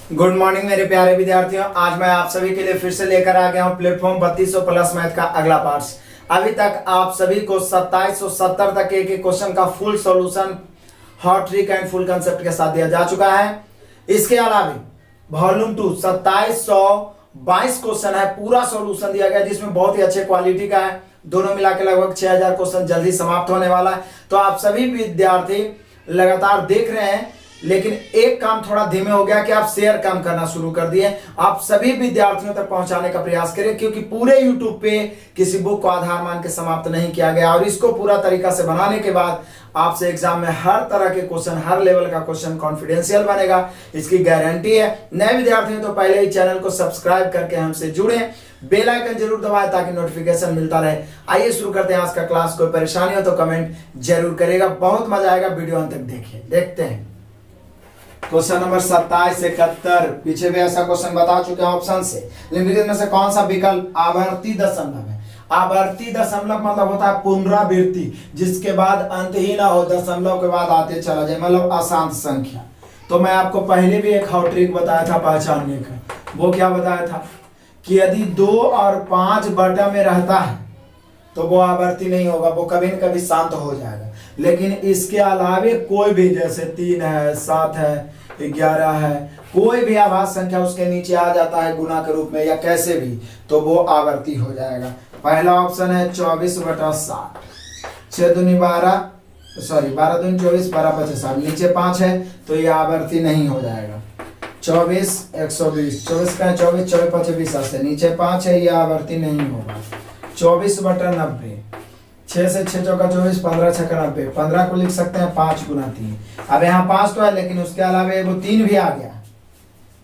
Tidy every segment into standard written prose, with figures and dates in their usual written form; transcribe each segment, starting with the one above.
Good morning मेरे प्यारे विद्यार्थियों। आज मैं आप सभी के लिए फिर से लेकर आ गया हूं प्लेटफॉर्म 3200 प्लस मैथ का अगला पार्ट। अभी तक आप सभी को 2770 तक एक क्वेश्चन का full solution hot trick and full concept के साथ दिया जा चुका है। इसके अलावा वॉल्यूम 2 2722 क्वेश्चन है, पूरा सॉल्यूशन दिया गया जिसमें बहुत ही अच्छे क्वालिटी का है। दोनों मिला के लगभग 6000 क्वेश्चन जल्दी समाप्त होने वाला है। तो आप सभी विद्यार्थी लगातार देख रहे हैं, लेकिन एक काम थोड़ा धीमे हो गया कि आप शेयर काम करना शुरू कर दिए। आप सभी विद्यार्थियों तक पहुंचाने का प्रयास करें, क्योंकि पूरे YouTube पे किसी बुक को आधार मान के समाप्त नहीं किया गया और इसको पूरा तरीका से बनाने के बाद आपसे एग्जाम में हर तरह के क्वेश्चन, हर लेवल का क्वेश्चन कॉन्फिडेंशियल बनेगा, इसकी गारंटी है। नए विद्यार्थियों तो पहले ही चैनल को सब्सक्राइब करके हमसे जुड़े, बेल आइकन जरूर दबाएं ताकि नोटिफिकेशन मिलता रहे। आइए शुरू करते हैं आज का क्लास। कोई परेशानी हो तो कमेंट जरूर करेगा, बहुत मजा आएगा, वीडियो अंत तक देखिए। देखते हैं क्वेश्चन नंबर 27 से 71। पीछे भी ऐसा क्वेश्चन बता चुके हैं ऑप्शन से। निम्नलिखित में से कौन सा विकल्प आवर्ती दशमलव है? आवर्ती दशमलव मतलब होता है पुनरावृत्ति, जिसके बाद अंत ही ना हो, दशमलव के बाद आते चला जाए, मतलब अशांत संख्या। तो मैं आपको पहले भी एक हॉट ट्रिक बताया था पहचानने का। वो क्या बताया था कि यदि 2 और 5 बटा में रहता है तो वो आवर्ती नहीं होगा, वो कभी न कभी शांत हो जाएगा। लेकिन इसके अलावे कोई भी, जैसे 3 है, 7 है, 11 है, कोई भी आभाज्य संख्या उसके नीचे आ जाता है गुना के रूप में या कैसे भी, तो वो आवर्ती हो जाएगा। पहला ऑप्शन है 24/60, 6 दूनी 12, सॉरी 12 दूनी 24, 12 5 60, नीचे 5 है तो ये आवर्ती नहीं हो जाएगा। 24 120, 24 का 24, 24 5 20 से नीचे 5 है, ये आवर्ती नहीं होगा। 24/90, 6 से 6 चौका 24, 15 6 का 90, 15 को लिख सकते हैं 5 गुना 3। अब यहाँ 5 तो है, लेकिन उसके अलावा वो 3 भी आ गया।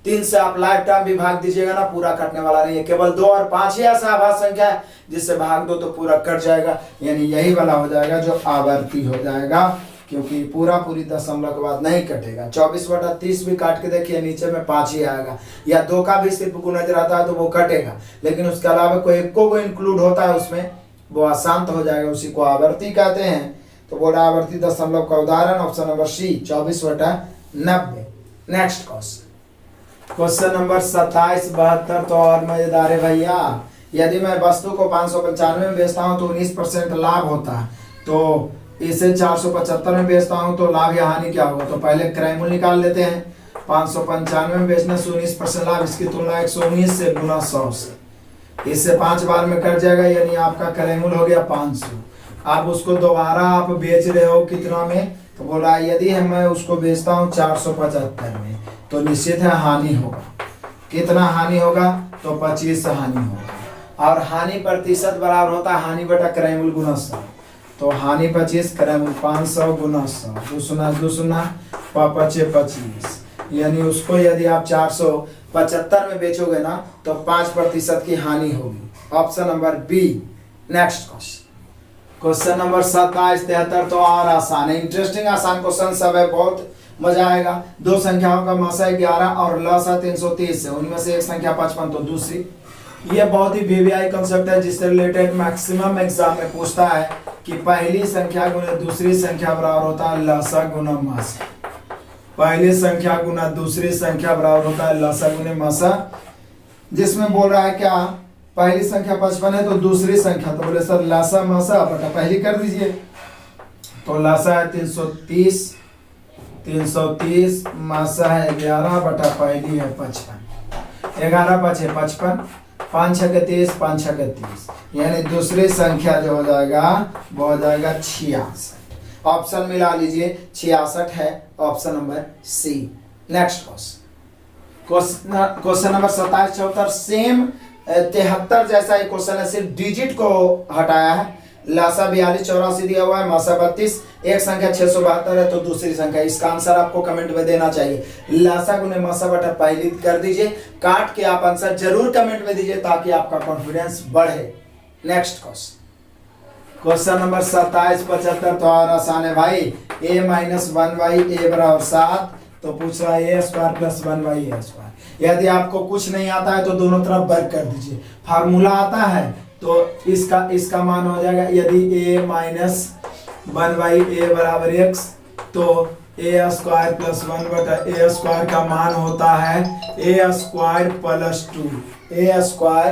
3 से आप लाइफ टाइम भी भाग दीजिएगा ना, पूरा कटने वाला नहीं है। केवल 2 और 5 ही ऐसा आभाज्य संख्या है जिससे भाग दो तो पूरा कट जाएगा, यानी यही वाला हो जाएगा जो आवर्ती हो जाएगा, क्योंकि पूरी दशमलव के बाद नहीं कटेगा। 24/30 भी काट के देखिए, नीचे में 5 ही आएगा, या 2 का भी सिर्फ गुणज रहता है तो वो कटेगा, लेकिन उसके अलावा कोई एक को इंक्लूड होता है उसमें, वो अशांत हो जाएगा, उसी को आवर्ती कहते हैं। तो बोला आवर्ती दशमलव का उदाहरण option number C 24/90। Next question number 2772 तो और मजेदार है भैया। यदि मैं वस्तु को 595 में बेचता हूं तो 19% लाभ होता है, तो इसे 475 में बेचता हूं तो लाभ या हानि क्या होगा? तो पहले क्रय मूल्य निकाल लेते हैं। 595 में बेचने से 19% लाभ, इसकी तुलना 119 से गुना 100 से, इससे 5 बार में कट जाएगा, यानी आपका क्रय मूल्य हो गया 500। आप उसको दोबारा आप बेच रहे हो कितना में? तो बोल रहा है यदि मैं उसको बेचता हूँ 475 में, तो निश्चित है हानि होगा। कितना हानि होगा? तो 25 हानि होगा। और हानि प्रतिशत बराबर होता है हानि बटा क्रय मूल्य गुना 100। तो हानि 25, क्रय मूल्य 500 गुना 100, 2 5 25, यानी उसको यदि आप 475 में बेचोगे ना तो 5% की हानि होगी। Option number B. Next question number 2773 तो और आसान है, इंटरेस्टिंग आसान क्वेश्चन सब है, बहुत मजा आएगा। 2 संख्याओं का मसा 11 और लसा 330 है, उनमें से एक संख्या 55 तो दूसरी। ये बहुत ही वीवीआई कंसेप्ट है जिससे रिलेटेड मैक्सिमम एग्जाम में पूछता है कि पहली संख्या गुना दूसरी संख्या बराबर होता है लसा गुना मसा। पहली संख्या गुना दूसरी संख्या बराबर होता है लसा गुने मसा, जिसमें बोल रहा है क्या? पहली संख्या 55 है तो दूसरी संख्या, तो बोले सर लसा मसा बटा पहली कर दीजिए। तो लसा है 330, 330 मसा है 11 बटा पहली है 55। 11 5 है 55, 5 6 30, 5 6 30, यानी दूसरी संख्या जो हो जाएगा वो हो जाएगा 66। ऑप्शन मिला लीजिए, 66 है option number C. Next question number 2774 same 73 जैसा एक क्वेश्चन है, सिर्फ डिजिट को हटाया है। लासा 42 84 दिया हुआ है, मासा 32, एक संख्या 672 है तो दूसरी संख्या। इसका आंसर आपको कमेंट में देना चाहिए। लासा गुने मासा बटा पहली कर दीजिए, काट के आप आंसर जरूर कमेंट में दीजिए ताकि आपका कॉन्फिडेंस बढ़े। नेक्स्ट क्वेश्चन नंबर 2775 तो और आसान है भाई। a - 1/a बराबर 7, तो पूछ रहा है a² + 1/a²। यदि आपको कुछ नहीं आता है तो दोनों तरफ वर्ग कर दीजिए। फार्मूला आता है तो इसका मान हो जाएगा, यदि a - 1/a बराबर x, तो a² + 1/a² का मान होता है ए स्क्वायर प्लस 2, ए स्क्वायर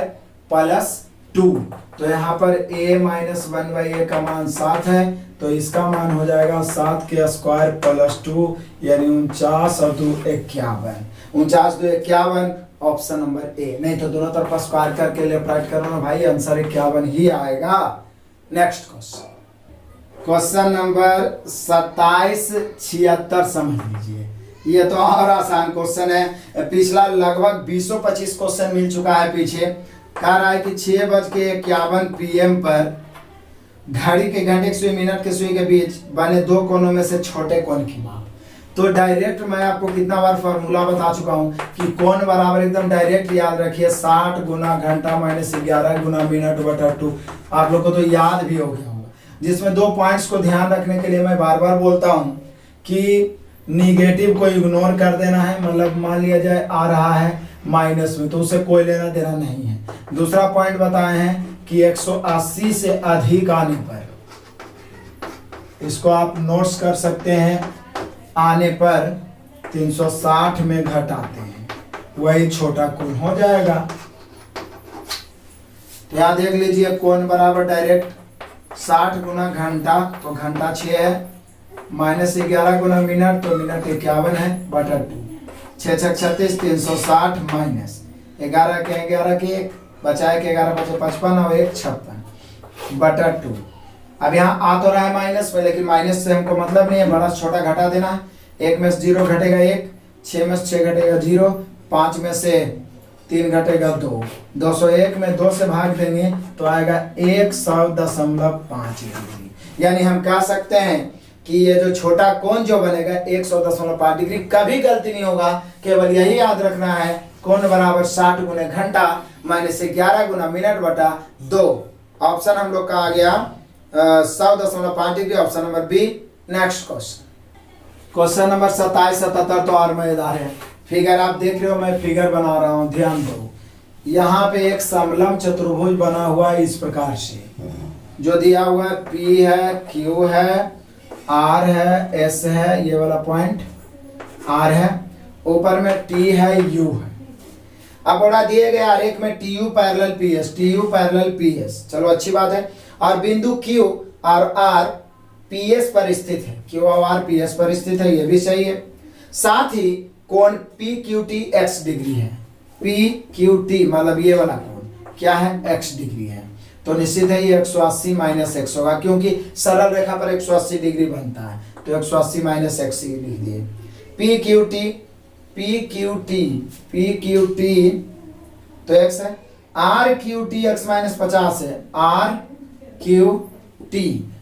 प्लस 2। तो यहाँ पर a माइनस 1/a का मान 7 है, तो इसका मान हो जाएगा 7 के स्क्वायर प्लस 2 यानी 49 और 2 51। 49 2 51, ऑप्शन नंबर ए। नहीं तो दोनों तरफ स्क्वायर करके लेफ्ट राइट करना भाई, आंसर 51 ही आएगा। नेक्स्ट क्वेश्चन, क्वेश्चन नंबर 27 76 समझ लीजिए। ये तो और आसान क्वेश्चन है, पिछला लगभग 20-25 क्वेश्चन मिल चुका है पीछे। कह रहा है कि 6:51 PM पर घड़ी के घंटे की सुई मिनट के सुई के बीच बने दो कोनों में से छोटे कोण की माप। तो डायरेक्ट मैं आपको कितना बार फॉर्मूला बता चुका हूं कि कोण बराबर एकदम डायरेक्ट याद रखिए 60 गुना घंटा माइनस 11 गुना मिनट बटा 2। आप लोग को तो याद भी हो गया होगा, जिसमें दो पॉइंट्स को ध्यान रखने के लिए मैं बार बार बोलता हूं कि निगेटिव को इग्नोर कर देना है। मतलब मान लिया जाए आ रहा है माइनस में, तो उसे कोई लेना देना नहीं है। दूसरा पॉइंट बताए हैं कि 180 से अधिक आने पर, इसको आप नोट्स कर सकते हैं, आने पर 360 में घटाते हैं, वही छोटा कोण हो जाएगा। तो यहाँ देख लीजिए कोण बराबर डायरेक्ट 60 गुना घंटा, तो घंटा 6 है, माइनस 11 गुना मिनट, तो मिनट 51 है बटा 2। 6 6 36, 360 माइनस 11 के 11 के 1 बचाए के 11 बचे 55 और 1 56 बटा 2। अब यहाँ आ तो रहा है माइनस में, लेकिन माइनस से हमको मतलब नहीं है, बड़ा छोटा घटा देना है। 1 में से 0 घटेगा 1, 6 में से 6 घटेगा 0, 5 में से 3 घटेगा 2, 201 में 2 से भाग देंगे तो आएगा 100.5 डिग्री। यानी हम कह सकते हैं कि ये जो छोटा कोण जो बनेगा 100.5 डिग्री, कभी गलती नहीं होगा। केवल यही याद रखना है, कोण बराबर 60 गुने घंटा माइनस 11 गुना मिनट बटा 2। ऑप्शन हम लोग का आ गया 100.5 degree, option number B. Next question, question number 27 77 तो और मजेदार है। फिगर आप देख रहे हो, मैं फिगर बना रहा हूं, ध्यान दो। यहाँ पे एक समलंब चतुर्भुज बना हुआ है इस प्रकार से, जो दिया हुआ है P है, Q है, R है, S है, ये वाला पॉइंट R है, ऊपर में T है, U है। अब बड़ा दिए गए आरेख में TU parallel PS, TU parallel PS, चलो अच्छी बात है। और बिंदु Q और R PS पर स्थित है, Q और R PS पर स्थित है, ये भी सही है। साथ ही कोण PQT x डिग्री है, PQT मतलब ये वाला कोण क्या है, x डिग्री है। तो निश्चित है ये 180 माइनस x होगा, क्योंकि सरल रेखा पर 180 डिग्री बनता है, तो 180 माइनस x लिख दिए। PQT तो x है, RQT x माइनस 50 है, RQT।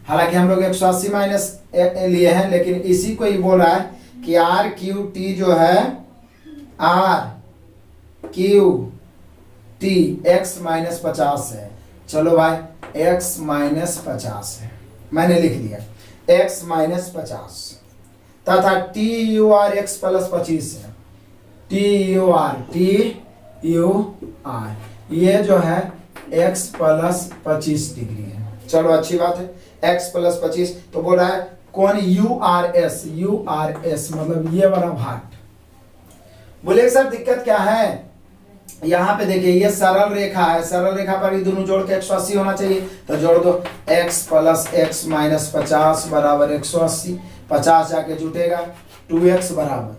हालांकि हम लोग 180 माइनस लिए हैं, लेकिन इसी को ही बोल रहा है कि RQT जो है RQT x माइनस 50 है। चलो भाई x माइनस 50 है, मैंने लिख दिया x माइनस 50 तथा TUR x प्लस 25 है, TUR ये जो है x प्लस 25 डिग्री है। चलो अच्छी बात है, x प्लस 25। तो बोल रहा है कौन URS मतलब ये वाला भाग। बोले सर दिक्कत क्या है, यहाँ पे देखिए ये सरल रेखा है, सरल रेखा पर ये दोनों जोड़ के 180 होना चाहिए, तो जोड़ दो x प्लस x माइनस 50 बराबर 180, 50 जाके जुटेगा, 2x बराबर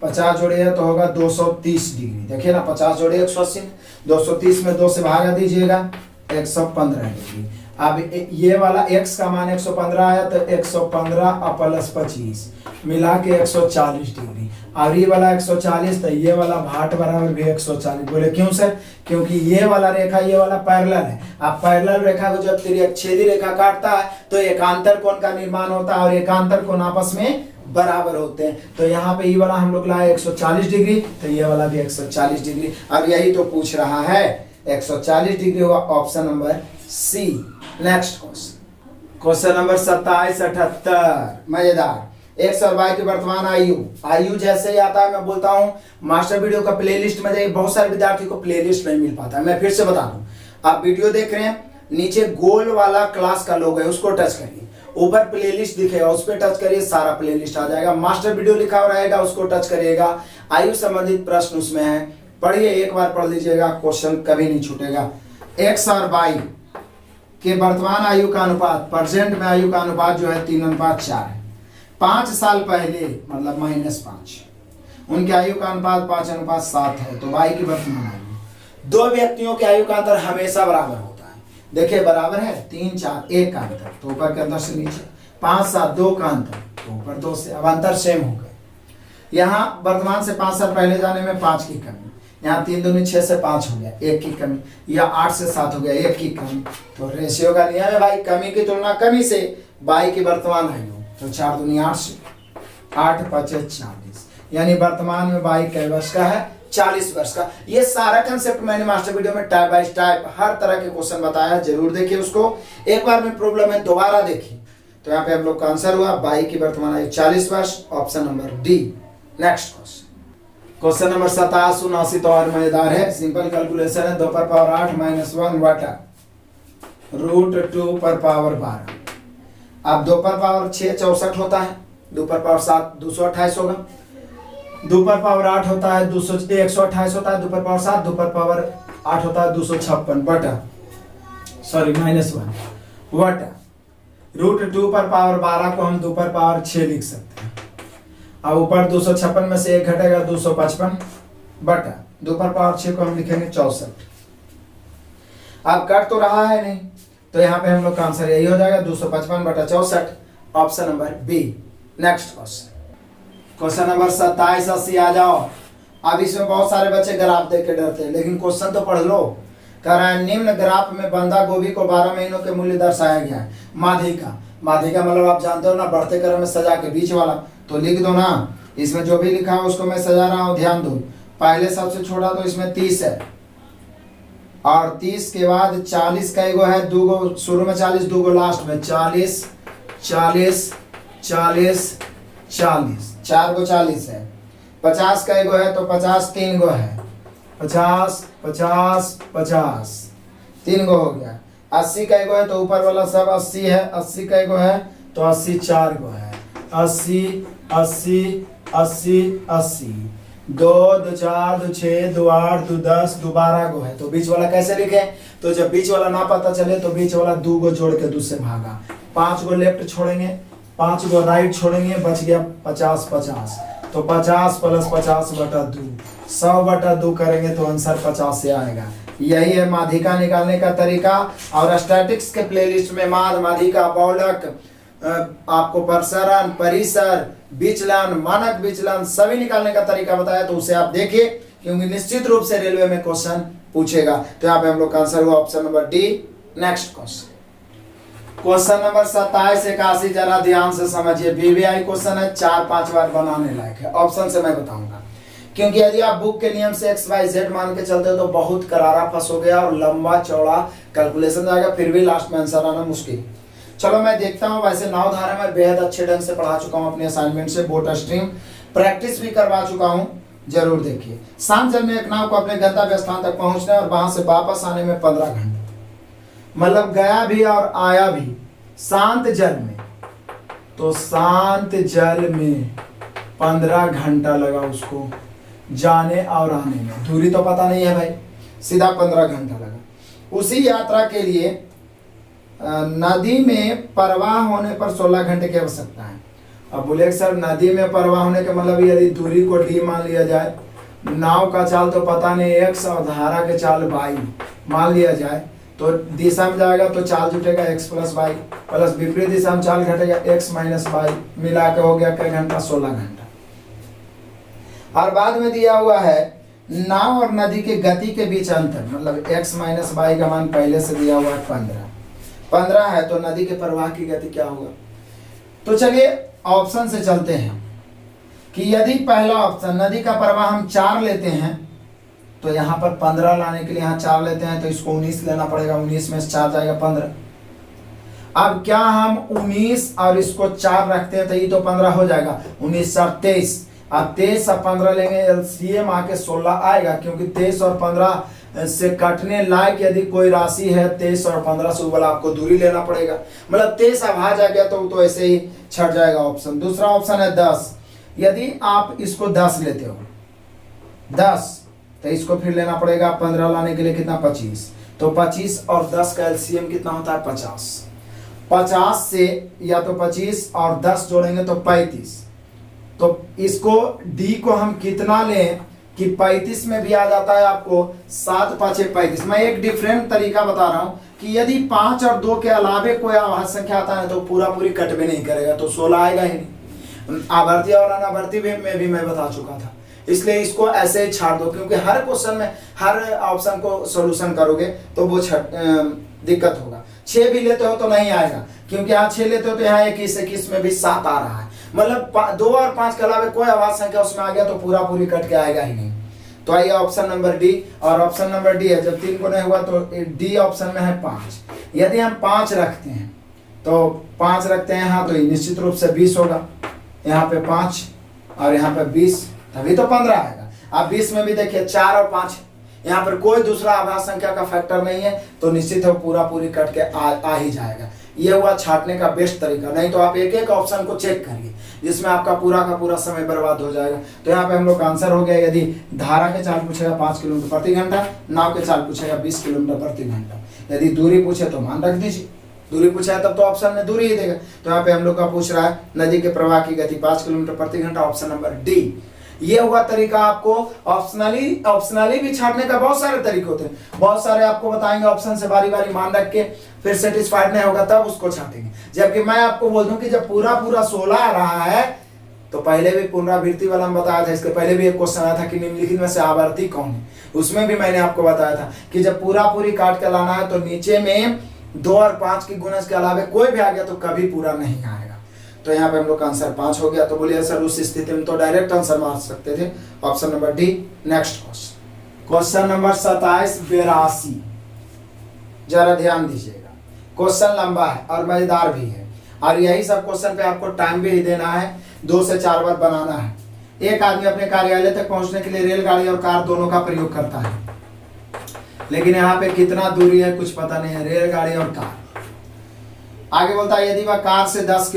50 जोड़िए तो होगा 230 डिग्री। देखिए ना 50 जोड़िए 180, 230 में 2 से भागा दीजिएगा 115 डिग्री। अब ये वाला x का मान 115 आया, तो 115 प्लस 25 मिला के 140 डिग्री, और ये वाला 140, तो ये वाला भाट बराबर भी 140। बोले क्यों सर, क्योंकि ये वाला रेखा ये वाला पैरेलल है। अब पैरेलल रेखा को जब छेदी रेखा काटता है तो एकांतर कोण का निर्माण होता है, और एकांतर कोण आपस में बराबर होते हैं। तो यहाँ पे ये वाला हम लोग लाए 140 डिग्री, तो ये वाला भी 140 डिग्री। अब यही तो पूछ रहा है, 140 डिग्री होगा option number C. Next question, question number 27 78 मजेदार। एक्स और वाई की वर्तमान आयु जैसे ही आता है मैं बोलता हूं मास्टर वीडियो का प्लेलिस्ट में जाइए। बहुत सारे विद्यार्थियों को प्लेलिस्ट नहीं मिल पाता है, मैं फिर से बता दूं। आप वीडियो देख रहे हैं, नीचे गोल वाला क्लास का लोगो है, उसको टच करिए, ऊपर प्लेलिस्ट दिखेगा, उस पर टच करिए, सारा प्लेलिस्ट आ जाएगा। मास्टर वीडियो लिखा हुआ रहेगा, उसको टच करिएगा, आयु संबंधित प्रश्न उसमें है, पढ़िए, एक बार पढ़ लीजिएगा, क्वेश्चन कभी नहीं छूटेगा। एक्स और वाई के वर्तमान आयु का अनुपात, प्रेजेंट में आयु का अनुपात जो है 3:4 है। 5 साल पहले मतलब -5, उनकी आयु का अनुपात 5:7 है। तो वाई की वर्तमान आयु, दो व्यक्तियों की आयु का अंतर हमेशा बराबर होता है। देखिए बराबर है, 3 4 1 का अंतर, तो ऊपर के अंतर से नीचे, 5 7 2 का अंतर, तो ऊपर 2 से, अब अंतर सेम हो गए। यहाँ वर्तमान से 5 साल पहले जाने में 5 की कमी, यहाँ 3 दूनी 6 से 5 हो गया, 1 की कमी, या 8 से 7 हो गया, 1 की कमी। तो रेशियो का नियम है भाई, कमी की तुलना कमी से, वाई की वर्तमान आयु, तो 4 दूनी 8 से 8 5 40, यानी वर्तमान में वाई कै वर्ष का है, 40 वर्ष का। ये सारा कंसेप्ट मैंने मास्टर वीडियो में टाइप बाय टाइप हर तरह के क्वेश्चन बताया, जरूर देखिए उसको, एक बार में प्रॉब्लम है दोबारा देखिए। तो यहाँ पे हम लोग का आंसर हुआ वाई की वर्तमान आयु 40 वर्ष, option number D. Next question number 27 79 तो और मजेदार है, सिंपल कैलकुलेशन है, 2 पर पावर 8 -1 बटा √2 पर पावर 12। अब 2 पर पावर 6 64 होता है, 2 पर पावर 7 228 होगा, 2 पर पावर 8 होता है 128 होता है, 2 पर पावर 7 2 पर पावर 8 होता है 256 बटा -1 बटा √2 पर पावर 12 को हम 2 पर पावर 6 लिख सकते हैं। अब ऊपर 256 में से 1 घटेगा 255 बटा 2 पर पावर 6 को हम लिखेंगे 64। अब कट तो रहा है नहीं, तो यहाँ पे हम लोग का आंसर यही हो जाएगा 255 बटा 64, option number B. Next question number 27 80 आ जाओ। अब इसमें बहुत सारे बच्चे ग्राफ देख के डरते हैं, लेकिन क्वेश्चन तो पढ़ लो। कह रहा है निम्न ग्राफ में बंधा गोभी को 12 महीनों के मूल्य दर्शाया गया है। माध्यिका, माध्यिका मतलब आप जानते हो ना, बढ़ते क्रम में सजा के बीच वाला, तो लिख दो ना, इसमें जो भी लिखा है उसको मैं सजा रहा हूँ, ध्यान दो। पहले सबसे छोटा तो इसमें 30 है, और 30 के बाद 40 का एगो है, 2 गो शुरू में 40, 2 गो लास्ट में, 40 40 40 40, 4 गो 40 है। 50 का एगो है तो 50 3 गो है, 50 50 50 3 गो हो गया। 80 का एगो है तो ऊपर वाला सब 80 है, 80 का एगो है तो 80 4 गो है, 80 80 80 80, 2 2 4 2 6 2 8 2 10 2 12 गो है। तो बीच वाला कैसे लिखे? तो जब बीच वाला ना पता चले तो बीच वाला 2 गो जोड़ के 2 से भागा, 5 गो लेफ्ट छोड़ेंगे, 5 गो राइट छोड़ेंगे, बच गया 50 50। तो 50 + 50 बटा 2, 100 बटा 2 करेंगे तो आंसर 50 से आएगा। यही है माध्यिका निकालने का तरीका। और स्टैटिक्स के प्लेलिस्ट में माद, माध्यिका, बहुलक, आपको प्रसरण, परिसर, विचलन, मानक विचलन सभी निकालने का तरीका बताया, तो उसे आप देखिए, क्योंकि निश्चित रूप से रेलवे में क्वेश्चन पूछेगा। तो यहाँ पे हम लोग का आंसर हुआ option number D. Next question number 27 81 जरा ध्यान से समझिए, वीवीआई क्वेश्चन है, 4-5 बार बनाने लायक है। ऑप्शन से मैं बताऊंगा, क्योंकि यदि आप बुक के नियम से XYZ मान के चलते हो तो बहुत करारा फंस हो गया और लंबा चौड़ा कैलकुलेशन जाएगा, फिर भी लास्ट में आंसर आना मुश्किल। चलो मैं देखता हूँ। वैसे नाव धारा में बेहद अच्छे ढंग से पढ़ा चुका हूँ अपने असाइनमेंट से, बोट स्ट्रीम प्रैक्टिस भी करवा चुका हूँ, जरूर देखिए। शांत जल में एक नाव को अपने गंतव्य स्थान तक पहुंचने और वहां से वापस आने में 15 घंटे, मतलब गया भी और आया भी शांत जल में, तो शांत जल में 15 घंटा लगा उसको जाने और आने में। दूरी तो पता नहीं है भाई, सीधा 15 घंटा लगा। उसी यात्रा के लिए नदी में प्रवाह होने पर 16 घंटे की आवश्यकता है। अब बोले सर नदी में प्रवाह होने के मतलब यदि दूरी को d मान लिया जाए, नाव का चाल तो पता नहीं x और धारा के चाल y मान लिया जाए, तो दिशा में जाएगा तो चाल जुटेगा x + y, प्लस विपरीत दिशा में चाल घटेगा x - y, मिला के हो गया कई घंटा? 16 घंटा। और बाद में दिया हुआ है नाव और नदी के गति के बीच अंतर, मतलब x - y का मान पहले से दिया हुआ है 15 है, तो नदी के प्रवाह की गति क्या होगा? तो चलिए ऑप्शन से चलते हैं कि यदि पहला ऑप्शन नदी का प्रवाह हम 4 लेते हैं, तो यहाँ पर 15 लाने के लिए यहाँ 4 लेते हैं, तो इसको 19 लेना पड़ेगा, 19 में से 4 जाएगा 15। अब क्या हम 19 और इसको 4 रखते हैं तो ये तो 15 हो जाएगा, 19 4 23। अब 23 और 15 लेंगे, LCM आके 16 आएगा, क्योंकि 23 और 15 से कटने लायक यदि कोई राशि है 23 और 15 से वाला आपको दूरी लेना पड़ेगा। मतलब 23 अभाज्य आ गया तो ऐसे ही छट जाएगा ऑप्शन। दूसरा ऑप्शन है 10। यदि आप इसको 10 लेते हो 10 तो इसको फिर लेना पड़ेगा 15 लाने के लिए कितना 25। तो 25 और 10 का एलसीएम कितना होता है 50। 50 से या तो 25 और 10 जोड़ेंगे तो 35। तो इसको डी को हम कितना लें कि 35 में भी आ जाता है आपको 7 5 35। मैं एक डिफरेंट तरीका बता रहा हूं कि यदि 5 और 2 के अलावे कोई अभाज्य संख्या आता है तो पूरा पूरी कट भी नहीं करेगा, तो 16 आएगा ही नहीं। आवर्ती और अनावर्ती में भी मैं बता चुका था, इसलिए इसको ऐसे ही छाड़ दो, क्योंकि हर क्वेश्चन में हर ऑप्शन को सॉल्यूशन करोगे तो वो दिक्कत होगा। 6 भी लेते हो तो नहीं आएगा, क्योंकि यहाँ 6 लेते हो तो यहाँ 21 में भी 7 आ रहा है। मतलब 2 और 5 के अलावा कोई अभाज्य संख्या उसमें आ गया तो पूरा पूरी कट के आएगा ही नहीं। तो आइए ऑप्शन नंबर डी, और ऑप्शन नंबर डी है जब 3 को नहीं हुआ तो डी ऑप्शन में है 5। यदि हम 5 रखते हैं तो 5 रखते हैं यहाँ तो निश्चित रूप से 20 होगा। यहाँ पे 5 और यहाँ पे 20, तभी तो 15 आएगा। अब 20 में भी देखिए 4 और 5, यहाँ पर कोई दूसरा आभाज्य संख्या का फैक्टर नहीं है, तो निश्चित है पूरा पूरी कट के आ ही जाएगा। ये हुआ छाटने का बेस्ट तरीका। नहीं तो आप एक एक ऑप्शन को चेक करिए, जिसमें आपका पूरा का पूरा समय बर्बाद हो जाएगा। तो यहाँ पे हम लोग का आंसर हो गया। यदि धारा के चाल पूछेगा 5 किलोमीटर प्रति घंटा, नाव के चाल पूछेगा 20 किलोमीटर प्रति घंटा। यदि दूरी पूछे तो मान रख दीजिए, दूरी पूछा है तब तो ऑप्शन में दूरी ही देगा। तो यहाँ पे हम लोग का पूछ रहा है नदी के प्रवाह की गति 5 किलोमीटर प्रति घंटा, ऑप्शन नंबर डी। ये हुआ तरीका। आपको ऑप्शनली भी छाटने का बहुत सारे तरीके होते हैं, बहुत सारे आपको बताएंगे। ऑप्शन से बारी बारी मान रख के फिर सेटिस्फाइड नहीं होगा तब उसको छाटेंगे। जबकि मैं आपको बोल दूं कि जब पूरा पूरा 16 आ रहा है तो पहले भी पुनरावृत्ति वाला में बताया था, इसके पहले भी एक क्वेश्चन आया था कि निम्नलिखित में से आवर्ती कौन है, उसमें भी मैंने आपको बताया था कि जब पूरा पूरी काट के लाना है तो नीचे में 2 और 5 की गुणज के अलावा कोई भी आ गया तो कभी पूरा नहीं आएगा। तो यहाँ पे हम लोग का आंसर 5 हो गया। तो बोलिए सर उस स्थिति में तो डायरेक्ट आंसर मार सकते थे, option number D. Next question number 27 82। जरा ध्यान दीजिएगा, क्वेश्चन लंबा है और मजेदार भी है, और यही सब क्वेश्चन पे आपको टाइम भी देना है, 2 से 4 बार बनाना है। एक आदमी अपने कार्यालय तक पहुंचने के लिए रेलगाड़ी और कार दोनों का प्रयोग करता है, लेकिन यहाँ पे कितना दूरी है कुछ पता नहीं है, रेलगाड़ी और कार। आगे बोलता है यदि वह कार से 10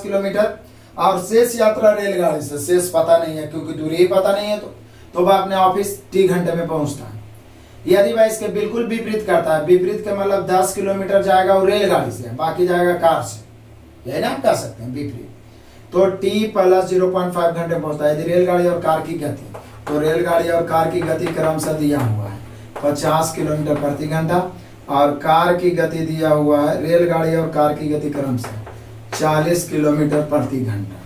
किलोमीटर और शेष यात्रा रेलगाड़ी से, शेष पता नहीं है क्योंकि दूरी ही पता नहीं है, तो वह अपने ऑफिस 3 घंटे में पहुंचता है। यदि वह इसके बिल्कुल विपरीत करता है, विपरीत का मतलब 10 किलोमीटर जाएगा वो रेलगाड़ी से, बाकी जाएगा कार से, यही ना आप कह सकते हैं विपरीत, तो t + 0.5 घंटे पहुंचता है। यदि रेलगाड़ी और कार की गति, तो रेलगाड़ी और कार की गति क्रमशः दिया हुआ है 50 किलोमीटर प्रति घंटा, और कार की गति दिया हुआ है, रेलगाड़ी और कार की गति क्रमशः 40 किलोमीटर प्रति घंटा।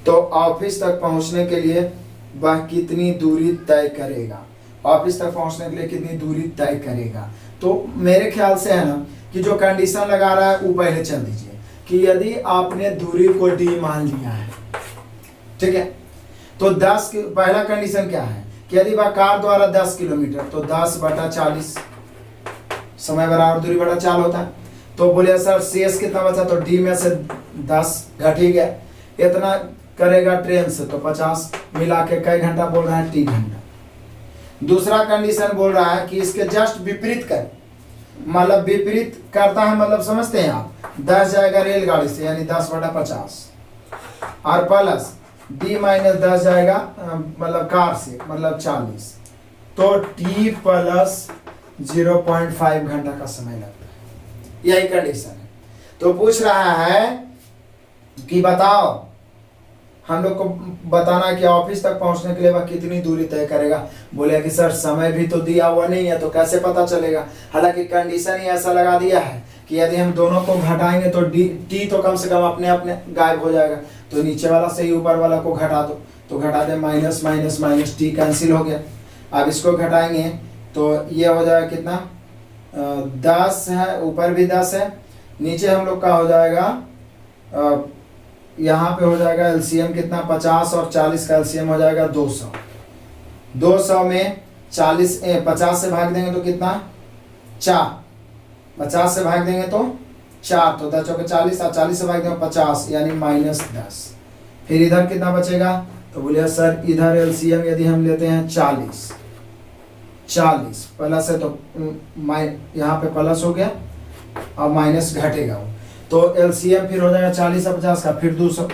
तो ऑफिस तक पहुंचने के लिए वह कितनी दूरी तय करेगा, ऑफिस तक पहुंचने के लिए कितनी दूरी तय करेगा। तो मेरे ख्याल से है ना कि जो कंडीशन लगा रहा है वो पहले चल दीजिए कि यदि आपने दूरी को डी मान लिया है, ठीक है, तो 10 पहला कंडीशन क्या है कि यदि वह कार द्वारा 10 किलोमीटर, तो 10/40 समय बराबर दूरी बटा 4 होता है। तो बोले सर शेष कितना बचा, तो डी में से 10 घट ही गया, इतना करेगा ट्रेन से, तो 50 मिला के कई घंटा बोल रहा है, 3 घंटा। दूसरा कंडीशन बोल रहा है कि इसके जस्ट विपरीत कर, मतलब विपरीत करता है, मतलब समझते हैं आप, 10 जाएगा रेलगाड़ी से यानी 10/50, और प्लस डी - 10 जाएगा मतलब कार से मतलब 40, तो t + 0.5 घंटा का समय लगता है। यही कंडीशन है। तो पूछ रहा है कि बताओ, हम लोग को बताना है कि ऑफिस तक पहुंचने के लिए वह कितनी दूरी तय करेगा। बोले कि सर समय भी तो दिया हुआ नहीं है, तो कैसे पता चलेगा। हालांकि कंडीशन ही ऐसा लगा दिया है कि यदि हम दोनों को घटाएंगे तो टी तो कम से कम अपने अपने गायब हो जाएगा, तो नीचे वाला से ही ऊपर वाला को घटा दो, तो घटा दे minus minus minus, T cancel हो गया। अब इसको घटाएंगे तो ये हो जाएगा कितना, 10 है, ऊपर भी 10 है, नीचे हम लोग का हो जाएगा, यहाँ पे हो जाएगा एलसीएम कितना, 50 और 40 का एलसीएम हो जाएगा 200। 200 में 50 से भाग देंगे तो कितना, 4, 50 से भाग देंगे तो 4, तो 10 चौके 40, और 40 से भाग देंगे 50 यानी -10। फिर इधर कितना बचेगा, तो बोलिए सर इधर एलसीएम यदि हम लेते हैं 40 प्लस है तो यहाँ पे प्लस हो गया और माइनस घटेगा वो, तो एलसीएम फिर हो जाएगा 40 और 50 का फिर 200।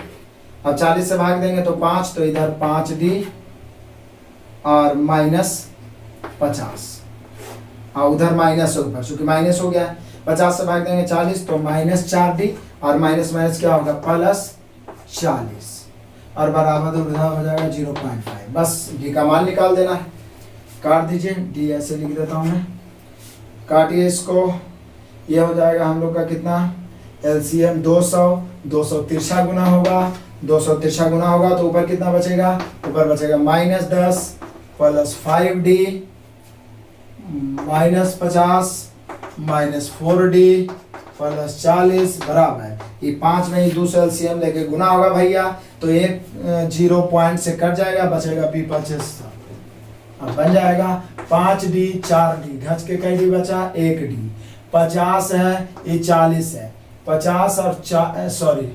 अब 40 से भाग देंगे तो 5, तो इधर 5D और -50 और उधर माइनस है ऊपर, चूंकि माइनस हो गया है। 50 से भाग देंगे 40 तो -4D और माइनस माइनस क्या होगा +40 और बराबर उधर हो जाएगा 0.5। बस डी का मान निकाल देना है। काट दीजिए, डी ऐसे लिख देता हूँ मैं, काटिए इसको। ये हो जाएगा हम लोग का कितना, एलसीएम 200 तिरछा गुना होगा, 200 तिरछा गुना होगा तो ऊपर कितना बचेगा, ऊपर बचेगा -10 प्लस 5D -50 -4D प्लस 40 बराबर, ये 5 नहीं 200 एलसीएम लेके गुना होगा भैया, तो एक 0 पॉइंट से कट जाएगा, बचेगा B75। अब बन जाएगा 5D 4D, घच के कई डी बचा 1D, 50 है ये 40 है, 50 और सॉरी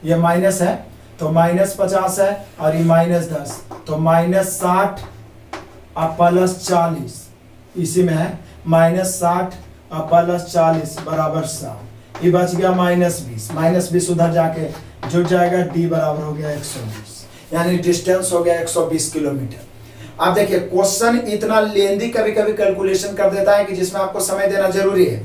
ये माइनस है तो -50 है और ये -10 तो -60 और +40 इसी में है, -60 और +40 बराबर 100। ये बच गया -20 उधर जाके जुड़ जाएगा, डी बराबर हो गया 120, यानी डिस्टेंस हो गया 120 किलोमीटर। अब देखिए क्वेश्चन इतना लेंदी कभी कभी कैलकुलेशन कर देता है कि जिसमें आपको समय देना जरूरी है,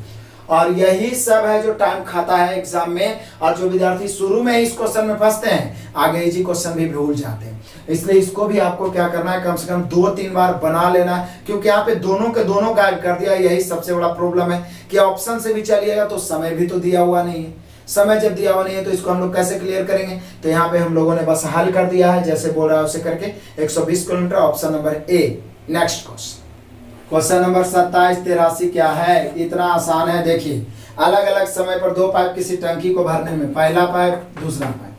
और यही सब है जो टाइम खाता है एग्जाम में, और जो विद्यार्थी शुरू में इस क्वेश्चन में फंसते हैं आगे इजी क्वेश्चन भी भूल जाते हैं। इसलिए इसको भी आपको क्या करना है, कम से कम 2-3 बार बना लेना है, क्योंकि यहाँ पे दोनों के दोनों गायब कर दिया। यही सबसे बड़ा प्रॉब्लम है कि ऑप्शन से भी चलिएगा तो समय भी तो दिया हुआ नहीं है, समय जब दिया हुआ नहीं है तो इसको हम लोग कैसे क्लियर करेंगे। तो यहाँ पे हम लोगों ने बस हल कर दिया है, जैसे बोल रहा है उसे करके 120 kilometre, option number A. Next question number 27-83 क्या है, इतना आसान है। देखिए अलग अलग समय पर 2 पाइप किसी टंकी को भरने में, पहला पाइप दूसरा पाइप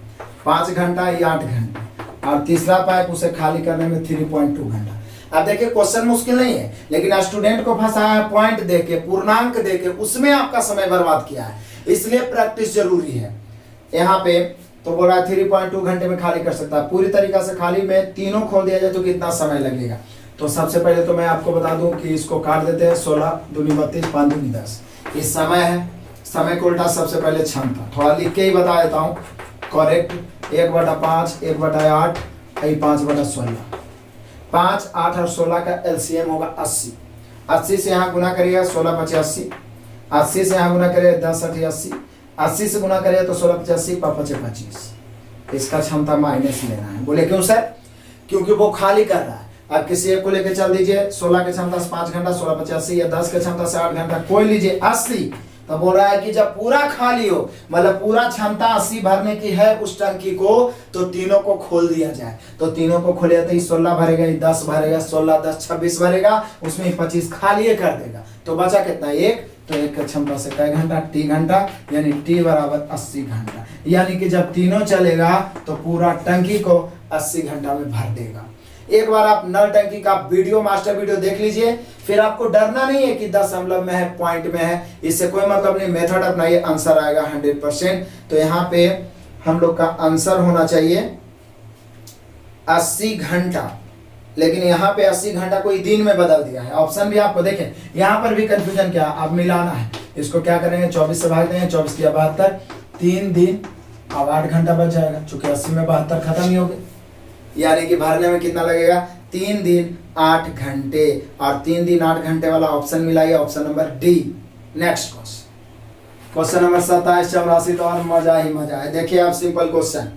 5 घंटा या 8 घंटा, और तीसरा पाइप उसे खाली करने में 3.2 घंटा। अब देखिए क्वेश्चन मुश्किल नहीं है, लेकिन स्टूडेंट को फंसाया है पॉइंट देके, पूर्णांक देके, उसमें आपका समय बर्बाद किया है, इसलिए प्रैक्टिस जरूरी है। यहाँ पे तो बोला 3.2 घंटे में खाली कर सकता है, पूरी तरीका से खाली में तीनों खोल दिया जाए तो कितना समय लगेगा। तो सबसे पहले तो मैं आपको बता दूं कि इसको काट देते हैं, 16 दूनी 32 5 दूनी 10, ये समय है। समय को उल्टा सबसे पहले क्षमता, थोड़ा लिख के ही बता देता हूँ करेक्ट, 1/5 1/8 5/16, 5 8 और 16 का एलसीएम होगा 80। 80 से यहाँ गुना करिएगा 16×5 80, 80 से यहाँ गुना करिए 10×8 80, 80 से गुना करिए तो 16×5 = 25। इसका क्षमता माइनस लेना है। बोले क्यों सर, क्योंकि वो खाली कर रहा है। अब किसी एक को लेकर चल दीजिए, 16 की क्षमता से 5 घंटा 16×85, या 10 की क्षमता से 8 घंटा, कोई लीजिए 80। तो बोल रहा है कि जब पूरा खाली हो, मतलब पूरा क्षमता 80 भरने की है उस टंकी को, तो तीनों को खोल दिया जाए। तो तीनों को खोले तो 16 भरेगा, 10 भरेगा, 16 10 26 भरेगा, उसमें 25 खाली कर देगा, तो बचा कितना 1। तो 1 की क्षमता से कई घंटा, टी घंटा, यानी टी बराबर 80 घंटा। यानी कि जब तीनों चलेगा तो पूरा टंकी को 80 घंटा में भर देगा। एक बार आप नल टंकी का वीडियो, मास्टर वीडियो देख लीजिए, फिर आपको डरना नहीं है कि 10 में है, पॉइंट में है, इससे कोई मतलब नहीं। मेथड अपनाइए, आंसर आएगा 100%। तो यहाँ पे हम लोग का आंसर होना चाहिए 80 घंटा, लेकिन यहाँ पे 80 घंटा कोई दिन में बदल दिया है। ऑप्शन भी आपको देखें, यहाँ पर भी कंफ्यूजन क्या, अब मिलाना है। इसको क्या करेंगे, 24 से भाग देंगे, 24 किया 72, 3 दिन अब 8 घंटा बच जाएगा, चूंकि 80 में 72 खत्म ही हो गए, यानी कि भरने में कितना लगेगा 3 दिन 8 घंटे, और 3 दिन 8 घंटे वाला ऑप्शन मिलाइए, option number D. Next question number 27-84 तो और मजा ही मजा है। देखिए आप सिंपल क्वेश्चन,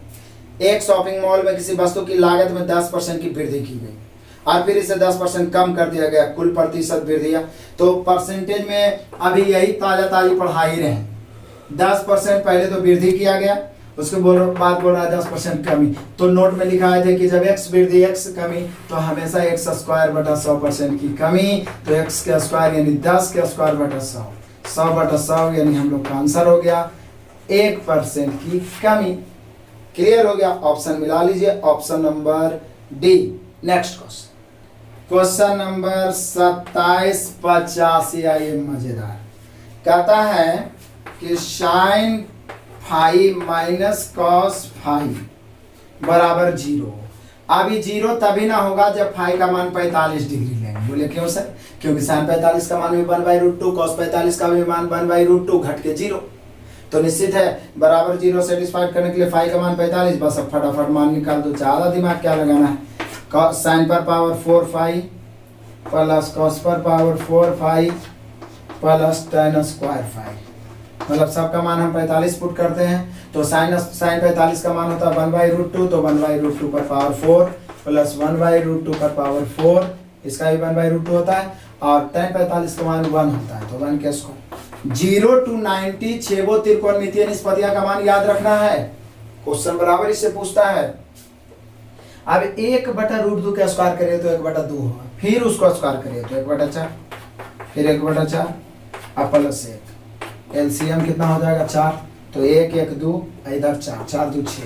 एक शॉपिंग मॉल में किसी वस्तु की लागत में 10% की वृद्धि की गई और फिर इसे 10% कम कर दिया गया, कुल प्रतिशत वृद्धि। तो परसेंटेज में अभी यही ताजी पढ़ा ही रहे, 10% पहले तो वृद्धि किया गया, उसके बाद बोल रहा है 10% कमी। तो नोट में लिखा है कि जब x वृद्धि x कमी, तो हमेशा x² 100% की कमी, तो x के स्क्वायर यानी 10 के स्क्वायर बटा 100, 100/100 यानी हम लोग का आंसर हो गया 1% की कमी। क्लियर हो गया, ऑप्शन मिला लीजिए, option number D. Next question number 27-85 आइए मजेदार, कहता है कि sin phi minus cos phi बराबर 0, अभी जीरो तभी ना होगा जब फाई का मान 45 डिग्री लेंगे। बोले क्यों सर? क्योंकि साइन 45 का मान भी 1/√2, कॉस 45 का भी मान 1/√2 घट के जीरो, तो निश्चित है बराबर जीरो सेटिस्फाइड करने के लिए फाई का मान 45। बस अब फटाफट मान निकाल दो, ज्यादा दिमाग क्या लगाना है। साइन पर पावर 4 फाई प्लस कॉस पर power 4 phi plus tan square phi, मतलब सबका मान हम 45 पुट करते हैं। तो साइन 45 का मान होता है 1/√2, तो 1/√2 पर पावर 4 प्लस 1/√2 पर पावर 4, इसका भी 1/√2 होता है। और tan 45 का मान 1 होता है, तो 1 के स्क्वायर। 0 to 90 छेवो त्रिकोणमितीय निष्पत्तियां का मान याद रखना है, क्वेश्चन बराबर इससे पूछता है। अब 1/√2 का स्क्वायर करिए तो 1/2 होगा, फिर उसको स्क्वायर करिए तो 1/4, फिर 1/4 अब प्लस 1, एलसीएम कितना हो जाएगा 4, तो 1 1 2 इधर 4 4 2 6,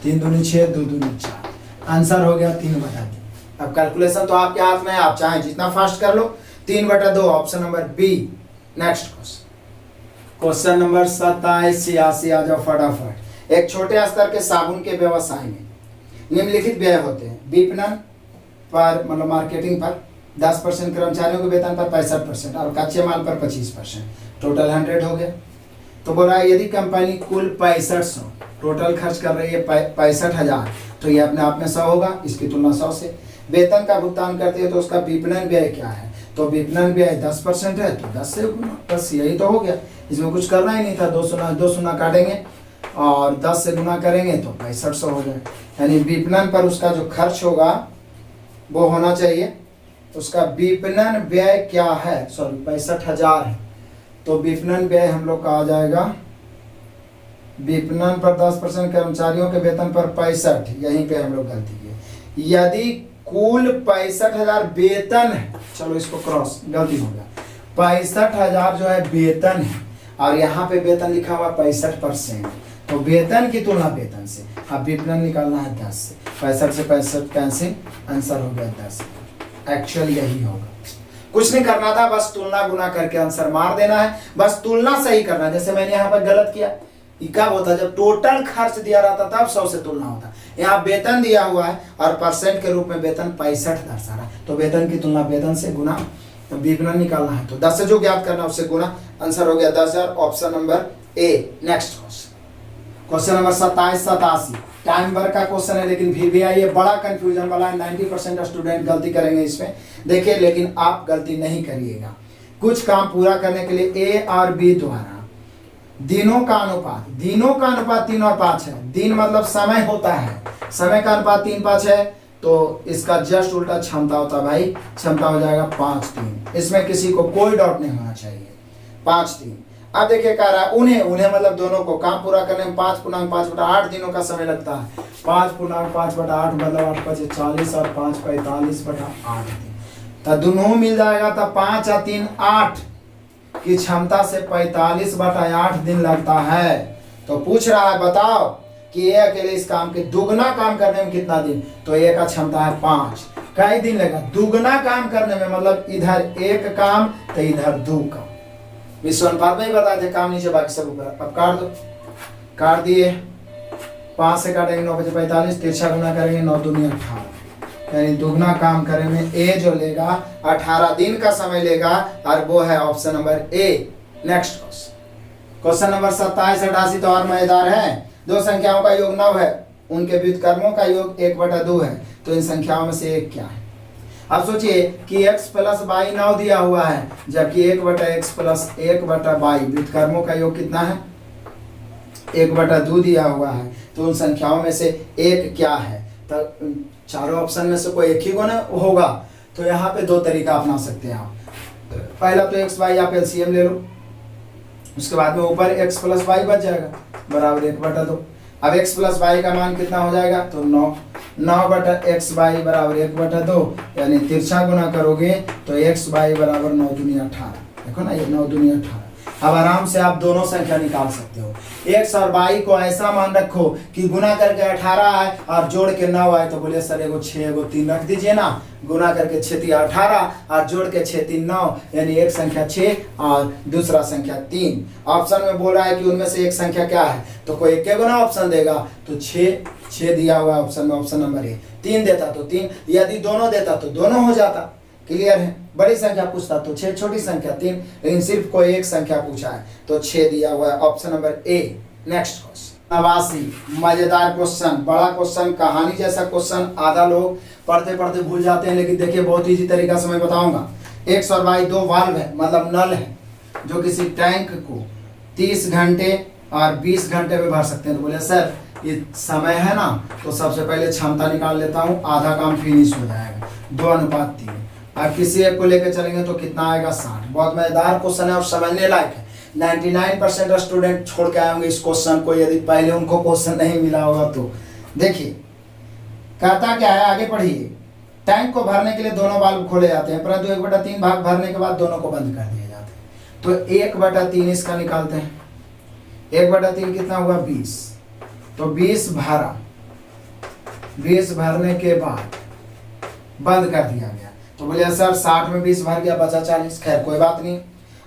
3 दूनी 6 2 दूनी 4, आंसर हो गया 3/2। अब कैलकुलेशन तो आपके हाथ में है, आप चाहें जितना फास्ट कर लो। 3/2 option number B. Next question number 27 86 आ जाओ फटाफट। एक छोटे स्तर के साबुन के व्यवसाय में निम्नलिखित व्यय होते हैं। विपणन पर मतलब मार्केटिंग पर 10%, कर्मचारियों के वेतन पर 65% और कच्चे माल पर 25%, टोटल 100 हो गया। तो बोला यदि कंपनी कुल 6500 टोटल खर्च कर रही है 65,000, तो ये अपने आप में 100 होगा, इसकी तुलना 100 से। वेतन का भुगतान करती है तो उसका विपणन व्यय क्या है, तो विपणन व्यय 10% है, तो 10 से गुना, बस यही तो हो गया, इसमें कुछ करना ही नहीं था। 2 शून्य काटेंगे और 10 से गुना करेंगे तो 6500 हो जाए। यानी विपणन पर उसका जो खर्च होगा वो होना चाहिए, उसका विपणन व्यय क्या है, सॉरी 65,000 है, तो विपणन व्यय हम लोग का आ जाएगा, विपणन पर 10%, कर्मचारियों के वेतन पर 65, यहीं पे हम लोग गलती किए। यदि कुल 65,000 वेतन है, चलो इसको क्रॉस, गलती हो गया, 65,000 जो है वेतन है और यहाँ पे वेतन लिखा हुआ 65%, तो वेतन की तुलना वेतन से, अब विपणन निकालना है 10 से, 65 से 65 कैंसिल, आंसर हो गया 10। एक्चुअल यही होगा, कुछ नहीं करना था, बस तुलना गुना करके आंसर मार देना है, बस तुलना सही करना है। जैसे मैंने यहाँ पर गलत किया, क्या होता जब टोटल खर्च दिया रहता तब 100 से तुलना होता, यहाँ वेतन दिया हुआ है और परसेंट के रूप में वेतन 65 दर्शा रहा है, तो वेतन की तुलना वेतन से गुना, तो विपणन निकालना है तो 10 से जो ज्ञात करना उससे गुना, आंसर हो गया 10,000, option number A. Next question number 27 87 time work का क्वेश्चन है, लेकिन फिर भी ये बड़ा कंफ्यूजन वाला है, 90% स्टूडेंट गलती करेंगे इसमें, देखिए, लेकिन आप गलती नहीं करिएगा। कुछ काम पूरा करने के लिए ए और बी द्वारा दिनों का अनुपात 3 और 5 है। दिन मतलब समय होता है, समय का अनुपात 3 5 है, तो इसका जस्ट उल्टा क्षमता होता है भाई, क्षमता हो जाएगा 5 3, इसमें किसी को कोई डाउट नहीं होना चाहिए, 5 3। अब देखिए कह रहा है उन्हें मतलब दोनों को काम पूरा करने में 5.5/8 दिनों का समय लगता है। 5.5/8 मतलब 8 5 40 और 5 45/8 दिन, तो दोनों मिल जाएगा, तो 5 और 3 8 की क्षमता से 45/8 दिन लगता है। तो पूछ रहा है बताओ कि ये अकेले इस काम के दुगना काम करने में कितना दिन, तो ये का क्षमता है 5, कई दिन लगा दुगना काम करने में, मतलब इधर 1 काम तो इधर 2 काम। विश्वन पाल में ही बताए थे काम नीचे बाकी सब ऊपर। अब काट दो, काट दिए, 5 से काटेंगे 9 5 45, तिरछा गुना करेंगे 9 दूनी 18, यानी दुगना काम करने में ए जो लेगा 18 दिन का समय लेगा, और वो है option number A. Next question number 27 88 तो और मजेदार है। दो संख्याओं का योग 9 है, उनके व्युत्क्रमों का योग 1/2 है, तो इन संख्याओं में से एक क्या है। अब सोचिए कि x प्लस वाई 9 दिया हुआ है, जबकि 1/x प्लस 1/y व्युत्क्रमों का योग कितना है, 1/2 दिया हुआ है, तो उन संख्याओं में से एक क्या है। तो चारों ऑप्शन में से कोई एक ही गुना होगा, तो यहाँ पे 2 तरीका अपना सकते हैं आप। पहला तो x y आप एलसीएम ले लो, उसके बाद में ऊपर x प्लस वाई बच जाएगा बराबर 1/2। अब x प्लस वाई का मान कितना हो जाएगा, तो 9/xy बराबर 1/2, यानी तिरछा गुना करोगे तो xy बराबर 9 दूनी 18, देखो ना ये 9 दूनी 18। अब आराम से आप दोनों संख्या निकाल सकते हो। x और y को ऐसा मान रखो कि गुना करके 18 आए और जोड़ के 9 आए, तो बोले सर एगो 6 एगो 3 रख दीजिए ना, गुना करके 6 3 18 और जोड़ के 6 3 9, यानी एक संख्या 6 और दूसरा संख्या 3। ऑप्शन में बोल रहा है कि उनमें से एक संख्या क्या है, तो कोई एक गुना ऑप्शन देगा, तो 6 दिया हुआ है ऑप्शन में, ऑप्शन नंबर ए। 3 देता तो 3, यदि दोनों देता तो दोनों हो जाता। क्लियर है? बड़ी संख्या पूछता तो 6, छोटी संख्या 3, लेकिन सिर्फ कोई एक संख्या पूछा है तो 6 दिया हुआ है, option number A. Next question 89, मजेदार क्वेश्चन, बड़ा क्वेश्चन, कहानी जैसा क्वेश्चन। आधा लोग पढ़ते पढ़ते भूल जाते हैं, लेकिन देखिए बहुत इजी तरीका से मैं बताऊंगा। एक्स और वाई दो वाल्व है, मतलब नल है, जो किसी टैंक को 30 घंटे और 20 घंटे में भर सकते हैं। तो बोले सर ये समय है ना, तो सबसे पहले क्षमता निकाल लेता हूँ, आधा काम फिनिश हो जाएगा, 2:3। और किसी एक को लेकर चलेंगे तो कितना आएगा, 60। बहुत मजेदार क्वेश्चन है और समझने लायक है। 99% स्टूडेंट छोड़ के आए होंगे इस क्वेश्चन को, यदि पहले उनको क्वेश्चन नहीं मिला होगा तो। देखिए कहता क्या है, आगे पढ़िए। टैंक को भरने के लिए दोनों वाल्व खोले जाते हैं, परंतु 1/3 भाग भरने के बाद दोनों को बंद कर दिए जाते हैं। तो 1/3 इसका निकालते हैं। 1/3 कितना हुआ, 20। तो 20 भरा, 20 भरने के बाद बंद कर दिया गया। तो बोले सर 60 में 20 भर गया, बचा 40। खैर कोई बात नहीं,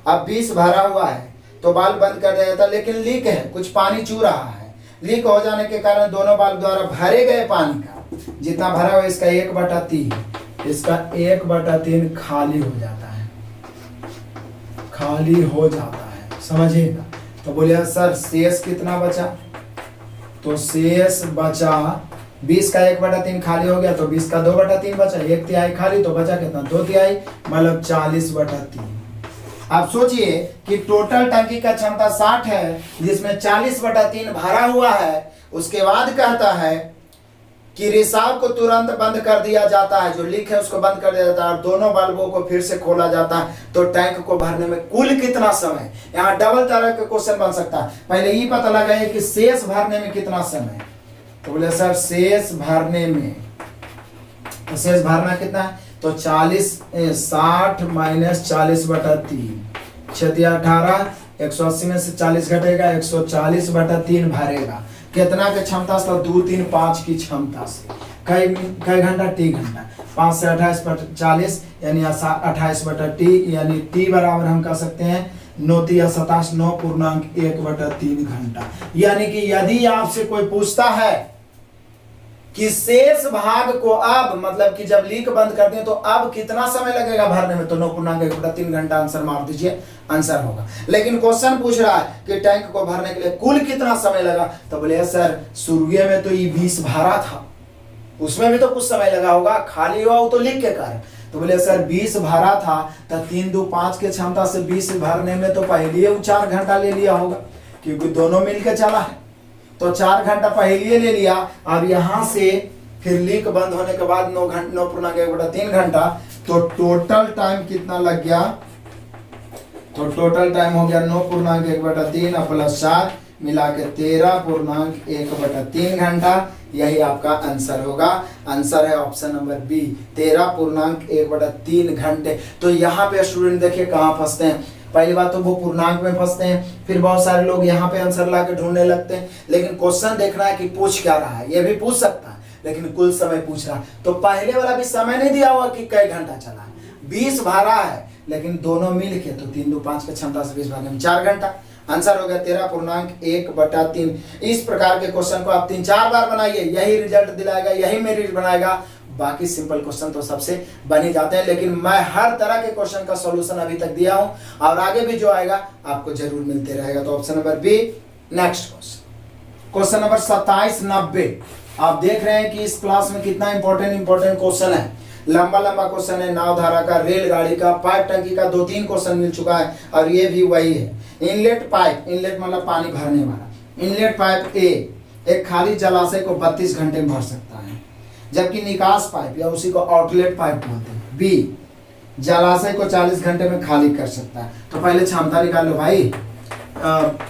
अब 20 भरा हुआ है तो बाल्ब बंद कर दिया जाता, लेकिन लीक है, कुछ पानी चू रहा है। लीक हो जाने के कारण दोनों बाल्ब द्वारा भरे गए पानी का जितना भरा हुआ इसका 1/3, इसका 1/3 खाली हो जाता है, खाली हो जाता है, समझिएगा। तो बोलिए सर शेष कितना बचा, तो शेष बचा 20 का 1/3 खाली हो गया, तो 20 का 2/3 बचा, 1/3 खाली, तो बचा कितना, 2/3, मतलब 40/3। आप सोचिए कि टोटल टंकी का क्षमता 60 है, जिसमें 40/3 भरा हुआ है। उसके बाद कहता है कि रिसाव को तुरंत बंद कर दिया जाता है, जो लीक है उसको बंद कर दिया जाता है और दोनों बल्बों को फिर से खोला जाता है। तो टैंक को भरने में कुल कितना समय, यहाँ डबल तरह के क्वेश्चन बन सकता है। पहले ये पता लगाइए कि शेष भरने में कितना समय। तो बोले सर शेष भरने में, तो शेष भरना कितना है, तो 60 माइनस 40/3, 18, 180 में से 40 घटेगा, 140/3 भरेगा। कितना के क्षमता से, 2, 3, 5 की क्षमता से। कई घंटा, टी घंटा, 5 से 28/40 यानी 28/t, यानी t बराबर हम कह सकते हैं 9×3 = 9.1/3 घंटा। यानी कि यदि आपसे कोई पूछता है कि शेष भाग को अब, मतलब कि जब लीक बंद करते हैं तो अब कितना समय लगेगा भरने में, तो 9.1/3 घंटा आंसर मार दीजिए, आंसर होगा। लेकिन क्वेश्चन पूछ रहा है कि टैंक को भरने के लिए कुल कितना समय लगा। तो बोले सर शुरू में तो ये 20 भरा था, उसमें भी तो कुछ समय लगा होगा, खाली हुआ वो तो लीक के कारण। तो बोले सर 20 भरा था, तो 3, 2, 5 के क्षमता से 20 भरने में तो पहले वो 4 घंटा ले लिया होगा, क्योंकि दोनों मिलकर चला है। तो 4 घंटा पहले ले लिया। अब यहाँ से फिर लीक बंद होने के बाद 9.1/3 घंटा, तो टोटल टाइम कितना लग गया, तो टोटल टाइम हो गया 9.1/3 प्लस 4 मिला के 13.1/3 घंटा। यही आपका आंसर होगा। आंसर है ऑप्शन नंबर बी, 13.1/3 घंटे। तो यहाँ पे स्टूडेंट देखिए कहाँ फंसते हैं। पहली बात तो वो पूर्णांक में फंसते हैं, फिर बहुत सारे लोग यहाँ पे आंसर ला के ढूंढने लगते हैं। लेकिन क्वेश्चन देखना है कि पूछ क्या रहा है, ये भी पूछ सकता है, लेकिन कुल समय पूछ रहा है। तो पहले वाला भी समय नहीं दिया हुआ कि कई घंटा चला है, 20 भरा है, लेकिन दोनों मिल के तो 3, 2, 5 के क्षमता से 20 भरने में 4 घंटा। आंसर हो गया 13.1/3। इस प्रकार के क्वेश्चन को आप 3-4 बार बनाइए, यही रिजल्ट दिलाएगा, यही मेरिट बनाएगा। बाकी सिंपल क्वेश्चन तो सबसे बन ही जाते हैं, लेकिन मैं हर तरह के क्वेश्चन का सॉल्यूशन अभी तक दिया हूं और आगे भी जो आएगा आपको जरूर मिलते रहेगा। तो option number B. Next question number 27-90। आप देख रहे हैं कि इस क्लास में कितना इंपॉर्टेंट क्वेश्चन है। लंबा क्वेश्चन है, नाव धारा का, रेलगाड़ी का, पाइप टंकी का 2-3 क्वेश्चन मिल चुका है और ये भी वही है। इनलेट पाइप, इनलेट मतलब पानी भरने वाला, इनलेट पाइप ए एक खाली जलाशय को 32 घंटे में भर सकता है, जबकि निकास पाइप या उसी को आउटलेट पाइप बोलते हैं बी जलाशय को 40 घंटे में खाली कर सकता है। तो पहले क्षमता निकाल लो भाई,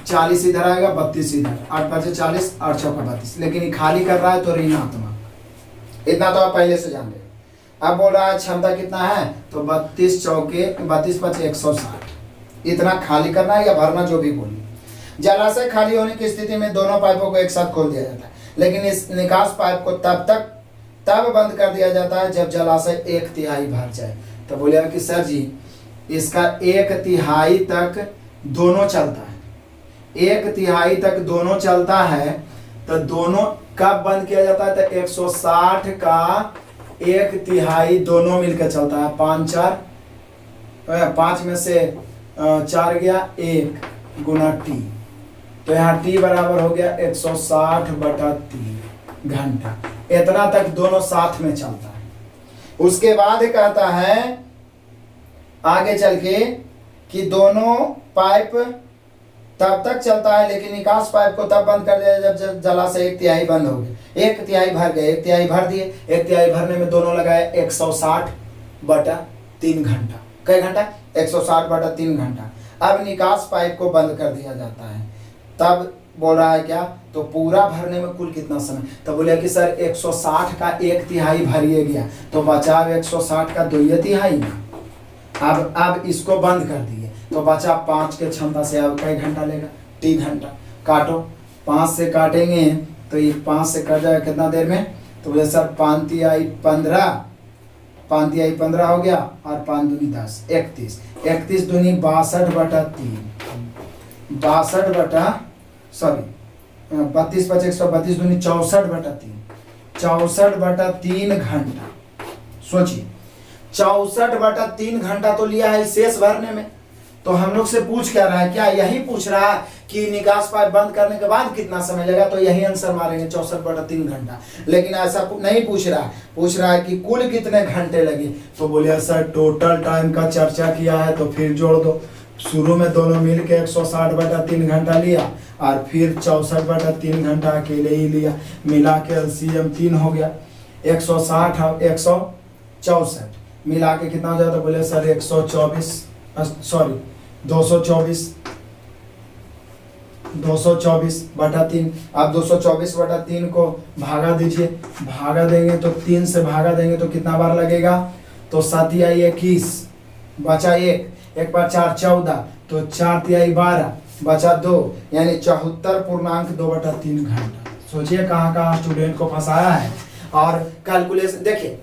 40 इधर आएगा, 32 इधर, 8 × 40, 8 × 32, लेकिन ये खाली कर रहा है तो ऋणात्मक। इतना तो आप पहले से जान रहे। अब बोल रहा है क्षमता कितना है, तो 32 चौके 32 × 5 = 160। इतना खाली करना है या भरना, जो भी बोलिए। जलाशय खाली होने की स्थिति में दोनों पाइपों को एक साथ खोल दिया जाता है, लेकिन इस निकास पाइप को तब बंद कर दिया जाता है जब जलाशय 1/3 भर जाए। तो बोलिए कि सर जी इसका 1/3 तक दोनों चलता है, 1/3 तक दोनों चलता है, तो दोनों कब बंद किया जाता है, तो 160 का 1/3 दोनों मिलकर चलता है। 5 में से 4 गया, 1 गुना टी, तो यहाँ टी बराबर हो गया 160/3 घंटा। इतना तक दोनों साथ में चलता है। उसके बाद कहता है आगे चल के कि दोनों पाइप तब तक चलता है, लेकिन निकास पाइप को तब बंद कर दिया जब जलाशय 1/3 बंद हो गए। 1/3 भर गए, 1/3 भर दिए। 1/3 भरने में दोनों लगाए 160/3 घंटा। कई घंटा? 160/3 घंटा। अब निकास पाइप को बंद कर दिया जाता है। तब बोल रहा है क्या, तो पूरा भरने में कुल कितना समय, तो बोले कि सर 160 का 1/3 भरिए गया, तो बचा 160 का 2/3। अब इसको बंद कर दिए तो बचा 5 के क्षमता से। अब कई घंटा लेगा, टी घंटा। काटो, 5 से काटेंगे तो ये 5 से कट जाएगा कितना देर में, तो बोले सर 5×3 15, 5×3 15 हो गया, और 5 दूनी 10, 31। 31 दूनी 62/3, 32 × 132 दूनी 64/3, 64/3 घंटा। सोचिए 64/3 घंटा तो लिया है शेष भरने में। तो हम लोग से पूछ क्या रहा है, क्या यही पूछ रहा है कि निकास पाइप बंद करने के बाद कितना समय लगेगा, तो यही आंसर मारेंगे 64/3 घंटा। लेकिन ऐसा नहीं पूछ रहा है, पूछ रहा है कि कुल कितने घंटे लगे। तो बोले सर टोटल टाइम का चर्चा किया है तो फिर जोड़ दो। शुरू में दोनों मिल के 160/3 घंटा लिया, और फिर 64/3 घंटा अकेले ही लिया, मिला के LCM 3 हो गया। 160 और 164 मिला के कितना हो जाता, बोले सर 224/3। आप 224/3 को भागा दीजिए, भागा देंगे तो 3 से भागा देंगे तो कितना बार लगेगा, तो 7×1 21, बचा 1 बार 4 14, तो 4×3 12, बचा 2, यानी 74.2/3 घंटा। सोचिए कहाँ कहाँ स्टूडेंट को फंसाया है। और कैलकुलेशन देखिए,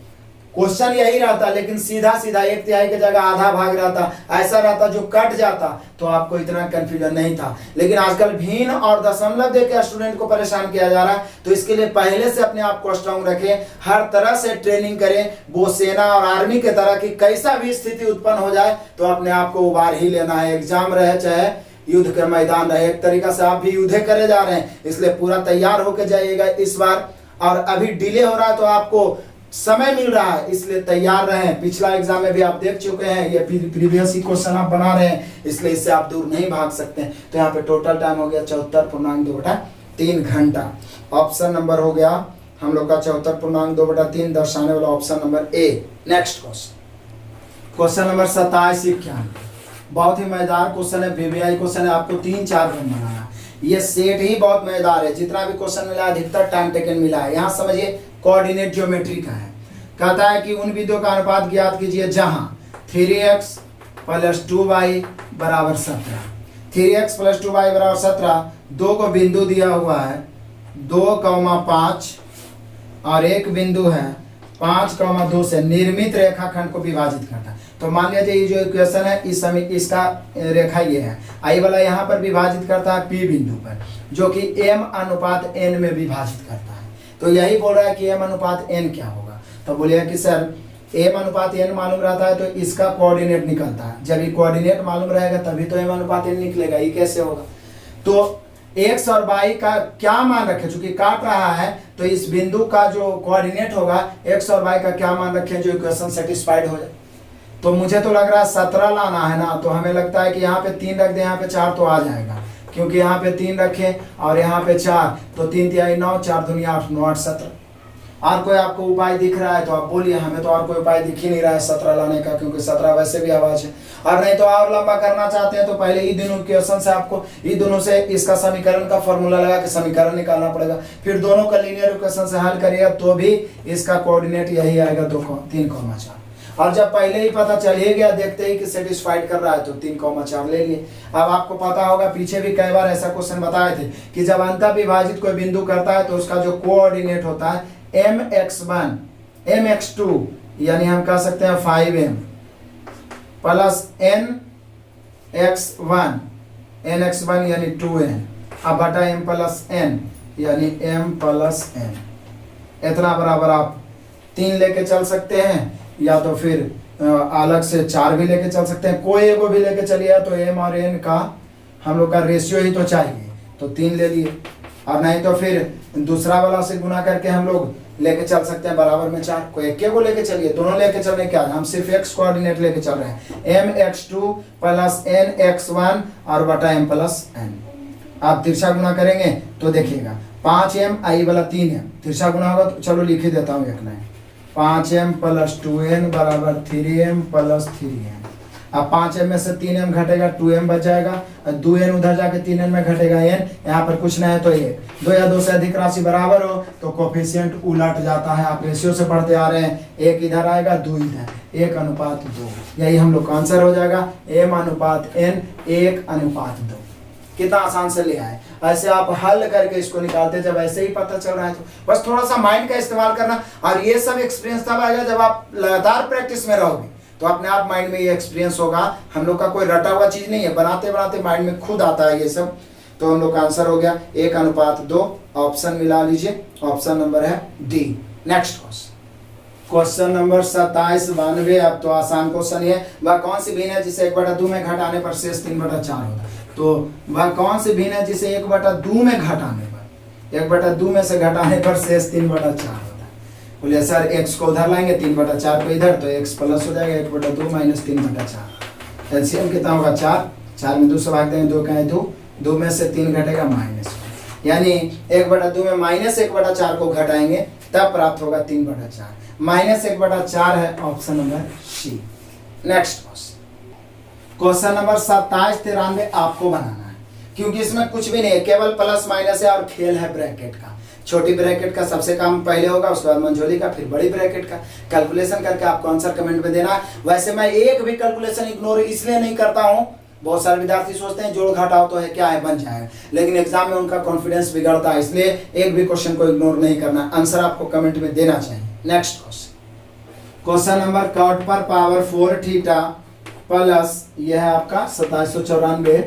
क्वेश्चन यही रहता, लेकिन सीधा 1/3 की जगह आधा भाग रहता, ऐसा रहता जो कट जाता, तो आपको इतना कंफ्यूजन नहीं था। लेकिन आजकल भिन्न और दशमलव देकर स्टूडेंट को परेशान किया जा रहा है। तो इसके लिए पहले से अपने आप को स्ट्रांग रखें, हर तरह से ट्रेनिंग करें, वो सेना और आर्मी के तरह की कैसा भी स्थिति उत्पन्न हो जाए तो अपने आप को उबार ही लेना है। एग्जाम रहे चाहे युद्ध का मैदान रहे, एक तरीका से आप भी युद्ध करे जा रहे हैं, इसलिए पूरा तैयार होकर जाइएगा इस बार। और अभी डिले हो रहा है तो आपको समय मिल रहा है, इसलिए तैयार रहें। पिछला एग्जाम में भी आप देख चुके हैं, ये प्रीवियस ही क्वेश्चन आप बना रहे हैं, इसलिए इससे आप दूर नहीं भाग सकते हैं। तो यहाँ पे टोटल टाइम हो गया 74.2/3 घंटा। ऑप्शन नंबर हो गया हम लोग का 74.2/3 दर्शाने वाला option number A. Next question number 27-91, बहुत ही मजेदार क्वेश्चन है, VVI क्वेश्चन है। आपको 3-4 रन बनाना। ये सेट ही बहुत मजेदार है, जितना भी क्वेश्चन मिला अधिकतर टाइम टेकन मिला है। यहाँ समझिए कोऑर्डिनेट ज्योमेट्री का है। कहता है कि उन बिंदुओं का अनुपात ज्ञात कीजिए जहां 3x + 2y = 17। 3x + 2y = 17, दो को बिंदु दिया हुआ है 2,5 और एक बिंदु है 5,2 से निर्मित रेखाखंड को विभाजित करता है। तो मान लीजिए ये जो इक्वेशन है इसका रेखा ये है, आई वाला यहाँ पर विभाजित करता है P बिंदु पर, जो कि m/n में विभाजित करता है। तो यही बोल रहा है कि m/n क्या होगा। तो बोलिए कि सर m/n मालूम रहता है तो इसका कोऑर्डिनेट निकलता है। जब ये कोऑर्डिनेट मालूम रहेगा तभी तो m/n निकलेगा। ये कैसे होगा, तो x और y का क्या मान रखें, चूंकि काट रहा है तो इस बिंदु का जो कोऑर्डिनेट होगा x और y का क्या मान रखें जो इक्वेशन सेटिस्फाइड हो जाए। तो मुझे तो लग रहा है 17 लाना है ना, तो हमें लगता है कि यहाँ पे 3 रख दें, यहाँ पे 4 तो आ जाएगा, क्योंकि यहाँ पे 3 रखें और यहाँ पे 4, तो 3×3 9, 4×2 8, 9 8 17। और कोई आपको उपाय दिख रहा है तो आप बोलिए, हमें तो और कोई उपाय दिख ही नहीं रहा है 17 लाने का, क्योंकि 17 वैसे भी आवाज है। और नहीं तो और लंबा करना चाहते हैं तो पहले ई दोनों क्वेश्चन से आपको ई दोनों से इसका समीकरण का फॉर्मूला लगा के समीकरण निकालना पड़ेगा, फिर दोनों का लीनियर इक्वेशन से हल करिएगा तो भी इसका कोऑर्डिनेट यही आएगा 3,4। और जब पहले ही पता चल ही गया देखते ही कि सेटिस्फाइड कर रहा है तो 3,4 ले लिए। अब आपको पता होगा पीछे भी कई बार ऐसा क्वेश्चन बताए थे कि जब अंतर विभाजित कोई बिंदु करता है तो उसका जो कोऑर्डिनेट होता है mx1 mx2, यानी हम कह सकते हैं 5m प्लस nx1 यानी 2n अब बटा m प्लस n यानी m प्लस n, इतना बराबर आप 3 लेके चल सकते हैं, या तो फिर अलग से 4 भी लेके चल सकते हैं, कोई एगो भी लेके चलिए, तो m और n का हम लोग का रेशियो ही तो चाहिए, तो 3 ले लिए, और नहीं तो फिर दूसरा वाला से गुना करके हम लोग लेके चल सकते हैं बराबर में 4, कोई एक को लेके चलिए, दोनों लेके चलने क्या, हम सिर्फ x कोऑर्डिनेट लेके चल रहे हैं, mx2 प्लस nx1 और बटा m प्लस n। आप तिरछा गुना करेंगे तो देखिएगा 5m आई वाला 3m, तिरछा गुना होगा तो चलो लिख ही देता हूँ एक लाइन, 5m प्लस 2n बराबर 3m प्लस 3n। अब 5m में से 3m घटेगा, 2m बच जाएगा, 2n उधर जाके 3n में घटेगा n, यहाँ पर कुछ नहीं है तो 1, 2 या 2 से अधिक राशि बराबर हो तो कोफिशिएंट उलट जाता है, आप रेशियो से पढ़ते आ रहे हैं, 1 इधर आएगा 2 इधर, 1:2, यही हम लोग का आंसर हो जाएगा, m/n 1:2। कितना आसान से ले आए, ऐसे आप हल करके इसको निकालते, जब ऐसे ही पता चल रहा है तो बस थोड़ा सा माइंड का इस्तेमाल करना, और ये सब एक्सपीरियंस तब आएगा जब आप लगातार प्रैक्टिस में रहोगे, तो अपने आप माइंड में ये एक्सपीरियंस होगा। हम लोग का कोई रटा हुआ चीज नहीं है, बनाते बनाते माइंड में खुद आता है ये सब। तो हम लोग का आंसर हो गया 1:2, ऑप्शन मिला लीजिए, ऑप्शन नंबर है डी। नेक्स्ट क्वेश्चन नंबर 2792, अब तो आसान क्वेश्चन है, वह कौन सी भिन्न है जिसे 1/2 में घटाने पर शेष 3/4 होता है। तो वह कौन सी भिन्न है जिसे 1/2 में घटाने पर, 1/2 में से घटाने पर शेष 3/4 होता है। बोलिए सर x को उधर लाएंगे, 3/4 को इधर, तो x प्लस हो जाएगा 1/2 माइनस 3/4। एलसीएम कितना होगा 4, 4 में 2 से भाग देंगे, 2 का है 2, 2 में से 3 घटेगा माइनस, यानी 1/2 में माइनस 1/4 को घटाएंगे तब प्राप्त होगा 3/4, माइनस 1/4 है option number C. Next question number 2793 आपको बनाना है, क्योंकि इसमें कुछ भी नहीं है, केवल प्लस माइनस है और खेल है ब्रैकेट का। छोटी ब्रैकेट का सबसे कम पहले होगा, उसके बाद मंझोली का, फिर बड़ी ब्रैकेट का। कैलकुलेशन करके आपको आंसर कमेंट में देना है। वैसे मैं एक भी कैलकुलेशन इग्नोर इसलिए नहीं करता हूँ, बहुत सारे विद्यार्थी सोचते हैं जोड़ घटाओ तो है क्या है बन जाएगा, लेकिन एग्जाम में उनका कॉन्फिडेंस बिगड़ता है, इसलिए एक भी क्वेश्चन को इग्नोर नहीं करना, आंसर आपको कमेंट में देना चाहिए। नेक्स्ट क्वेश्चन नंबर cot पर पावर 4 थीटा प्लस, यह है आपका 2794,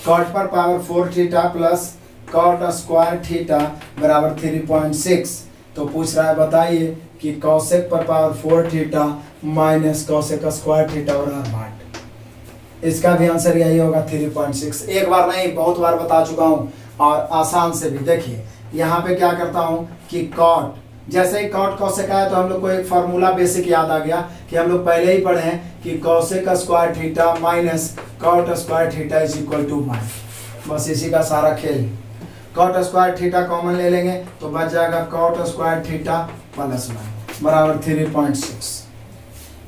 cot पर power 4 theta plus cot square theta बराबर 3.6। तो पूछ रहा है बताइए कि cosec पर power 4 theta minus cosec square theta बराबर 8। इसका भी आंसर यही होगा 3.6। एक बार नहीं बहुत बार बता चुका हूँ, और आसान से भी देखिए, यहाँ पे क्या करता हूँ कि cot, जैसे ही cot cosec आया तो हम लोग को एक फार्मूला बेसिक याद आ गया कि हम लोग पहले ही पढ़े हैं कि cosec square theta minus cot square theta is equal to 1। बस इसी का सारा खेल। cot स्क्वायर थीटा कॉमन ले लेंगे तो बच जाएगा cot स्क्वायर थीटा प्लस 1 बराबर 3.6।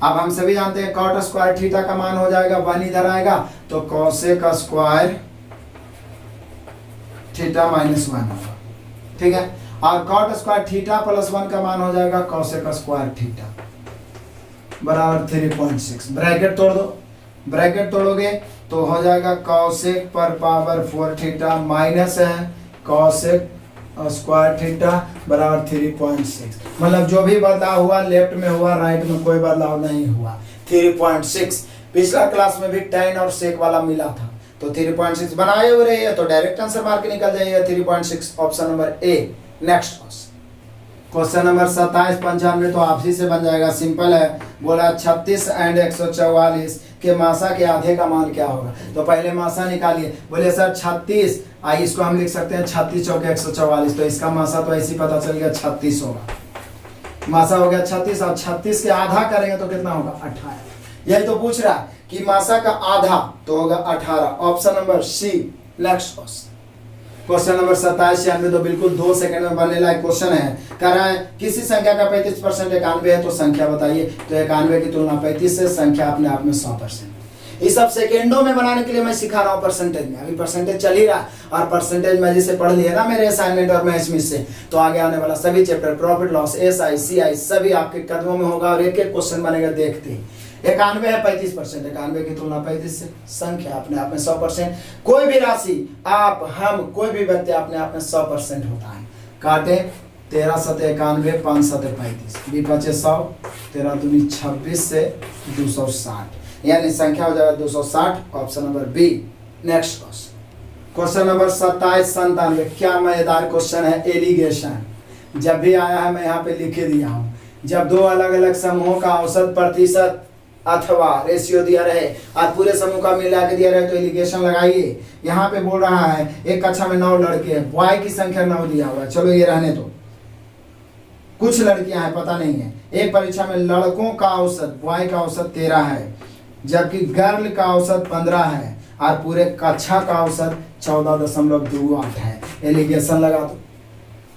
अब हम सभी जानते हैं cot स्क्वायर थीटा का मान हो जाएगा 1, इधर आएगा तो cosec स्क्वायर थीटा माइनस 1 होगा, ठीक है। और cot स्क्वायर थीटा प्लस 1 का मान हो जाएगा cosec स्क्वायर थीटा बराबर 3.6। ब्रैकेट तोड़ दो, ब्रैकेट तोड़ोगे तो हो जाएगा cosec पर पावर 4 थीटा माइनस है cosec स्क्वायर थीटा बराबर 3.6। मतलब जो भी बदलाव हुआ लेफ्ट में हुआ, राइट में कोई बदलाव नहीं हुआ। 3.6 पिछला क्लास में भी tan और sec वाला मिला था, तो 3.6 बनाए हो रहे हैं तो डायरेक्ट आंसर मार के निकल जाइए 3.6, option number A. Next question number 2795 तो आप ही से बन जाएगा, सिंपल है। बोला 36 एंड 144 के मासा के आधे का मान क्या होगा। तो पहले मासा निकालिए। बोले सर 36, आई इसको हम लिख सकते हैं 36 चौके 144, तो इसका मासा तो ऐसे ही पता चल गया 36 होगा। मासा हो गया 36 और 36 के आधा करेंगे तो कितना होगा 18। यही तो पूछ रहा है कि मासा का आधा तो होगा 18, option number C. Next question number 2796 तो बिल्कुल 2 सेकंड में बनने लायक क्वेश्चन है। कह रहा है किसी संख्या का 35% 91 है तो संख्या बताइए। तो 91 की तुलना 35 से, संख्या अपने आप में 100%। इस सब सेकेंडों में बनाने के लिए मैं सिखा रहा हूँ परसेंटेज में, अभी परसेंटेज चल ही रहा और परसेंटेज में जिसे पढ़ लिया ना मेरे असाइनमेंट और मैथ्स में से, तो आगे आने वाला सभी chapter profit loss SI CI सभी आपके कदमों में होगा और एक एक क्वेश्चन बनेगा। देखते ही 91 है 35%, 91 की तुलना 35 से, संख्या अपने आप में 100%। कोई भी राशि आप हम कोई भी व्यक्ति अपने आप में 100% होता है। काटे 13 सते 91 5 सते 35, 2 100, 13 दूनी 26 से 260, यानी संख्या हो जाएगा 260, option number B. Next question question number 2797, क्या मजेदार क्वेश्चन है। एलिगेशन जब भी आया है मैं यहाँ पे लिखे दिया हूँ। जब दो अलग अलग समूहों का औसत प्रतिशत अथवा रेशियो दिया रहे और पूरे समूह का मिला के दिया रहे तो एलिगेशन लगाइए। यहाँ पे बोल रहा है एक कक्षा में 9 लड़के हैं, बॉय की संख्या 9 दिया हुआ है, चलो ये रहने दो। कुछ लड़कियां हैं पता नहीं है। एक परीक्षा में लड़कों का औसत, बॉय का औसत 13 है, जबकि गर्ल का औसत 15 है और पूरे कक्षा का औसत 14.28 है। एलिगेशन लगा दो।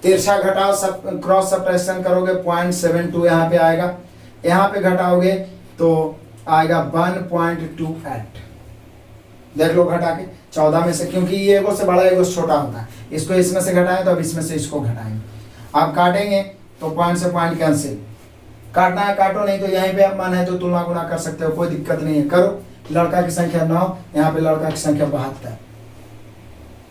तिरछा घटाओ, सब क्रॉस सब्ट्रैक्शन करोगे 0.72 यहाँ पे आएगा। यहाँ पे घटाओगे तो आएगा 1.28। देख लो घटा के 14 में से, क्योंकि ये एगो से बड़ा एगो से छोटा होता है, इसको इसमें से घटाएं तो अब इसमें से इसको घटाएंगे। आप काटेंगे तो पॉइंट से पॉइंट कैंसिल, काटना है काटो, नहीं तो यहीं पे आप मन है तो तुलना गुना कर सकते हो, कोई दिक्कत नहीं है। करो। लड़का की संख्या 9, यहाँ पे लड़का की संख्या 72।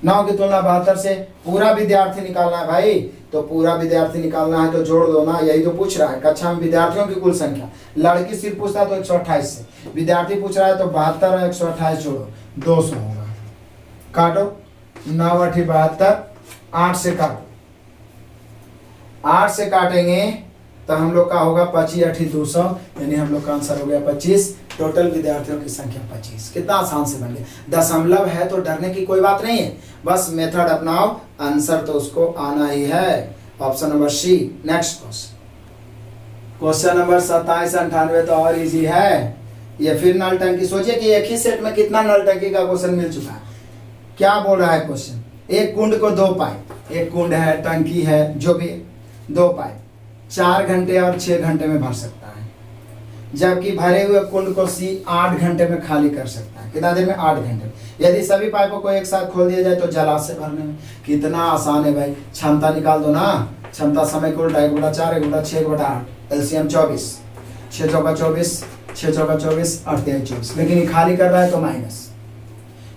9 की तुलना 72 से। पूरा विद्यार्थी निकालना है भाई, तो पूरा विद्यार्थी निकालना है तो जोड़ दो ना, यही तो पूछ रहा है। कक्षा में विद्यार्थियों की कुल संख्या, लड़की सिर्फ पूछता है तो 128 से, विद्यार्थी पूछ रहा है तो 72 और 128 जोड़ो 200 होगा। काटो, 9 8 72, 8 से काटो, 8 से काटेंगे तो हम लोग का होगा 25 8 200, यानी हम लोग का आंसर हो गया 25। टोटल विद्यार्थियों की संख्या 25। कितना आसान से बन गया। दशमलव है तो डरने की कोई बात नहीं है, बस मेथड अपनाओ, आंसर तो उसको आना ही है। Option number C. Next question, question number 2798 तो और इजी है। ये फिर नल टंकी, सोचिए कि एक ही सेट में कितना नल टंकी का क्वेश्चन मिल चुका है। क्या बोल रहा है क्वेश्चन, एक कुंड को 2 पाइप, एक कुंड है, टंकी है, जो भी 2 पाइप 4 घंटे और 6 घंटे में भर सकता है, जबकि भरे हुए कुंड को सी 8 घंटे में खाली कर सकता है। कितना देर में? 8 घंटे में। यदि सभी पाइपों को एक साथ खोल दिया जाए तो जलाशय भरने में कितना आसान है भाई। क्षमता निकाल दो ना, क्षमता समय को उल्टा 1/4 1/6 एलसीएम 24, 6 चौका 24, 6 चौका 24, 8 तिहाई 24, लेकिन ये खाली कर रहा है तो माइनस।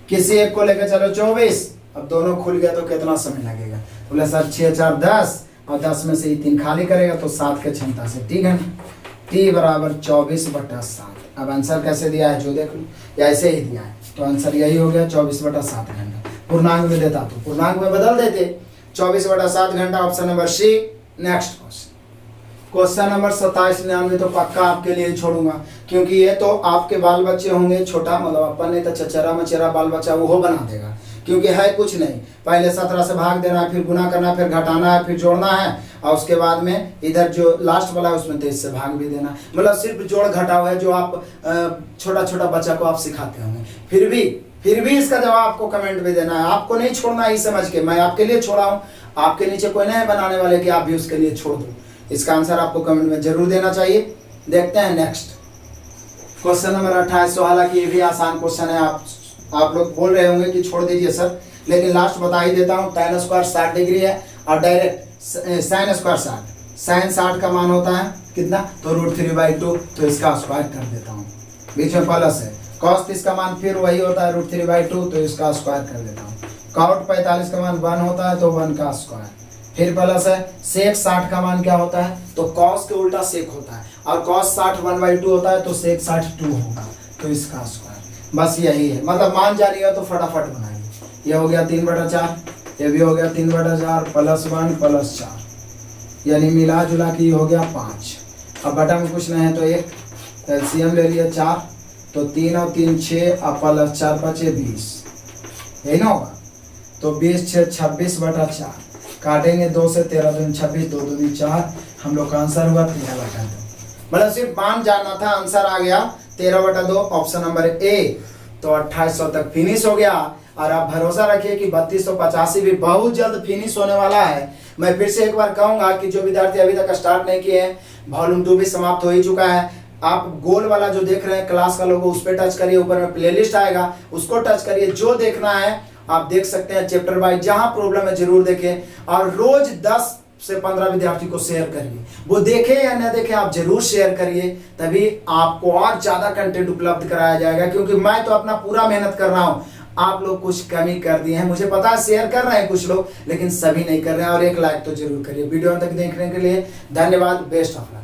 किसी एक को लेकर चलो 24, अब दोनों खुल गया तो कितना समय लगेगा? बोले सर 6 4 10 और 10 में से 3 खाली करेगा तो 7 के क्षमता से टी घंटा, टी बराबर 24/7। अब आंसर कैसे दिया है जो देख लो, या ऐसे ही दिया है तो आंसर यही हो गया 24/7 घंटा। पूर्णांक में देता तो पूर्णांक में बदल देते, 24/7 घंटा। Option number C. Next question, question number 2799 तो पक्का आपके लिए छोड़ूंगा, क्योंकि ये तो आपके बाल बच्चे होंगे, छोटा मतलब अपन नहीं तो चचेरा मचेरा बाल बच्चा वो बना देगा, क्योंकि है कुछ नहीं। पहले 17 से भाग देना है, फिर गुना करना है, फिर घटाना है, फिर जोड़ना है, और उसके बाद में इधर जो लास्ट वाला है उसमें 23 से भाग भी देना। मतलब सिर्फ जोड़ घटाव है जो आप छोटा छोटा बच्चा को आप सिखाते होंगे। फिर भी इसका जवाब आपको कमेंट में देना है, आपको नहीं छोड़ना है, समझ के मैं आपके लिए छोड़ा हूँ। आपके नीचे कोई नहीं बनाने वाले कि आप भी उसके लिए छोड़ दो। इसका आंसर आपको कमेंट में जरूर देना चाहिए। देखते हैं नेक्स्ट क्वेश्चन नंबर 28। हालांकि ये भी आसान क्वेश्चन है, आप लोग बोल रहे होंगे कि छोड़ दीजिए सर, लेकिन लास्ट बता ही देता हूँ। tan स्क्वायर 60 डिग्री है और डायरेक्ट sin स्क्वायर 60, sin 60 का मान होता है कितना? तो √3/2, तो इसका स्क्वायर कर देता हूँ, बीच में प्लस है। cos 30 का मान फिर वही होता है √3/2, तो इसका स्क्वायर कर देता हूँ। cot 45 का मान 1 होता है तो 1 का स्क्वायर, फिर प्लस है। sec 60 का मान क्या होता है? तो cos के उल्टा sec होता है, और cos 60 1/2 होता है तो sec 60 2 होगा, तो इसका स्क्वायर। बस यही है, मतलब मान जानी है तो फटाफट बनाइए। ये हो गया 3/4, ये भी हो गया 3/4, +1 +4, यानी मिला जुला के हो गया 5। अब बटा में कुछ नहीं है तो 1 एलसीएम ले लिया 4, तो 3 और 3 6 और +4 बचे 20, यही ना होगा? तो 20 6 26/4, काटेंगे 2 से 13 दूनी 26, 2 दूनी 4, हम लोग का आंसर हुआ 13/2। मतलब सिर्फ मान जानना था, आंसर आ गया 13/2, ऑप्शन नंबर ए। तो 2800 तक फिनिश हो गया, और आप भरोसा रखिए कि 3285 भी बहुत जल्द फिनिश होने वाला है। मैं फिर से एक बार कहूंगा कि जो विद्यार्थी अभी तक स्टार्ट नहीं किए हैं, वॉल्यूम 2 भी समाप्त हो ही चुका है। आप गोल वाला जो देख रहे हैं क्लास का लोगो, उस पर टच करिए, ऊपर में प्लेलिस्ट आएगा, उसको टच करिए। जो देखना है आप देख सकते हैं चैप्टर वाइज, जहां प्रॉब्लम है जरूर देखें, और रोज 10 से 15 विद्यार्थी को शेयर करिए। वो देखे या न देखे, आप जरूर शेयर करिए, तभी आपको और ज्यादा कंटेंट उपलब्ध कराया जाएगा। क्योंकि मैं तो अपना पूरा मेहनत कर रहा हूं, आप लोग कुछ कमी कर दिए हैं, मुझे पता है शेयर कर रहे हैं कुछ लोग, लेकिन सभी नहीं कर रहे हैं। और एक लाइक तो जरूर करिए। वीडियो तक देखने के लिए धन्यवाद। Best of luck.